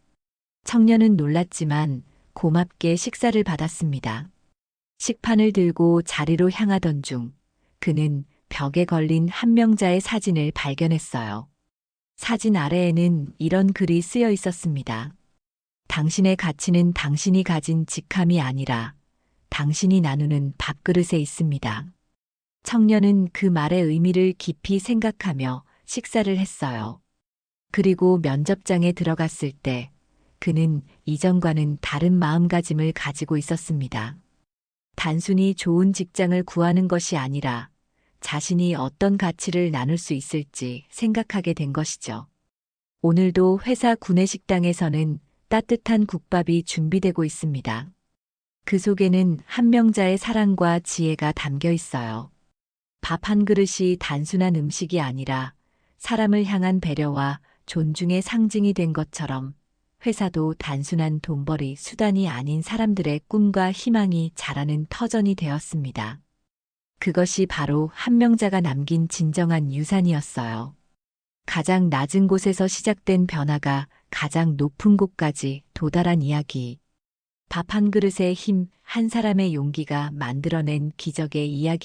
청년은 놀랐지만 고맙게 식사를 받았습니다. 식판을 들고 자리로 향하던 중 그는 벽에 걸린 한명자의 사진을 발견했어요. 사진 아래에는 이런 글이 쓰여 있었습니다. 당신의 가치는 당신이 가진 직함이 아니라 당신이 나누는 밥그릇에 있습니다. 청년은 그 말의 의미를 깊이 생각하며 식사를 했어요. 그리고 면접장에 들어갔을 때 그는 이전과는 다른 마음가짐을 가지고 있었습니다. 단순히 좋은 직장을 구하는 것이 아니라 자신이 어떤 가치를 나눌 수 있을지 생각하게 된 것이죠. 오늘도 회사 구내식당에서는 따뜻한 국밥이 준비되고 있습니다. 그 속에는 한명자의 사랑과 지혜가 담겨 있어요. 밥 한 그릇이 단순한 음식이 아니라 사람을 향한 배려와 존중의 상징이 된 것처럼 회사도 단순한 돈벌이 수단이 아닌 사람들의 꿈과 희망이 자라는 터전이 되었습니다. 그것이 바로 한명자가 남긴 진정한 유산이었어요. 가장 낮은 곳에서 시작된 변화가 가장 높은 곳까지 도달한 이야기. 밥 한 그릇의 힘, 한 사람의 용기가 만들어낸 기적의 이야기.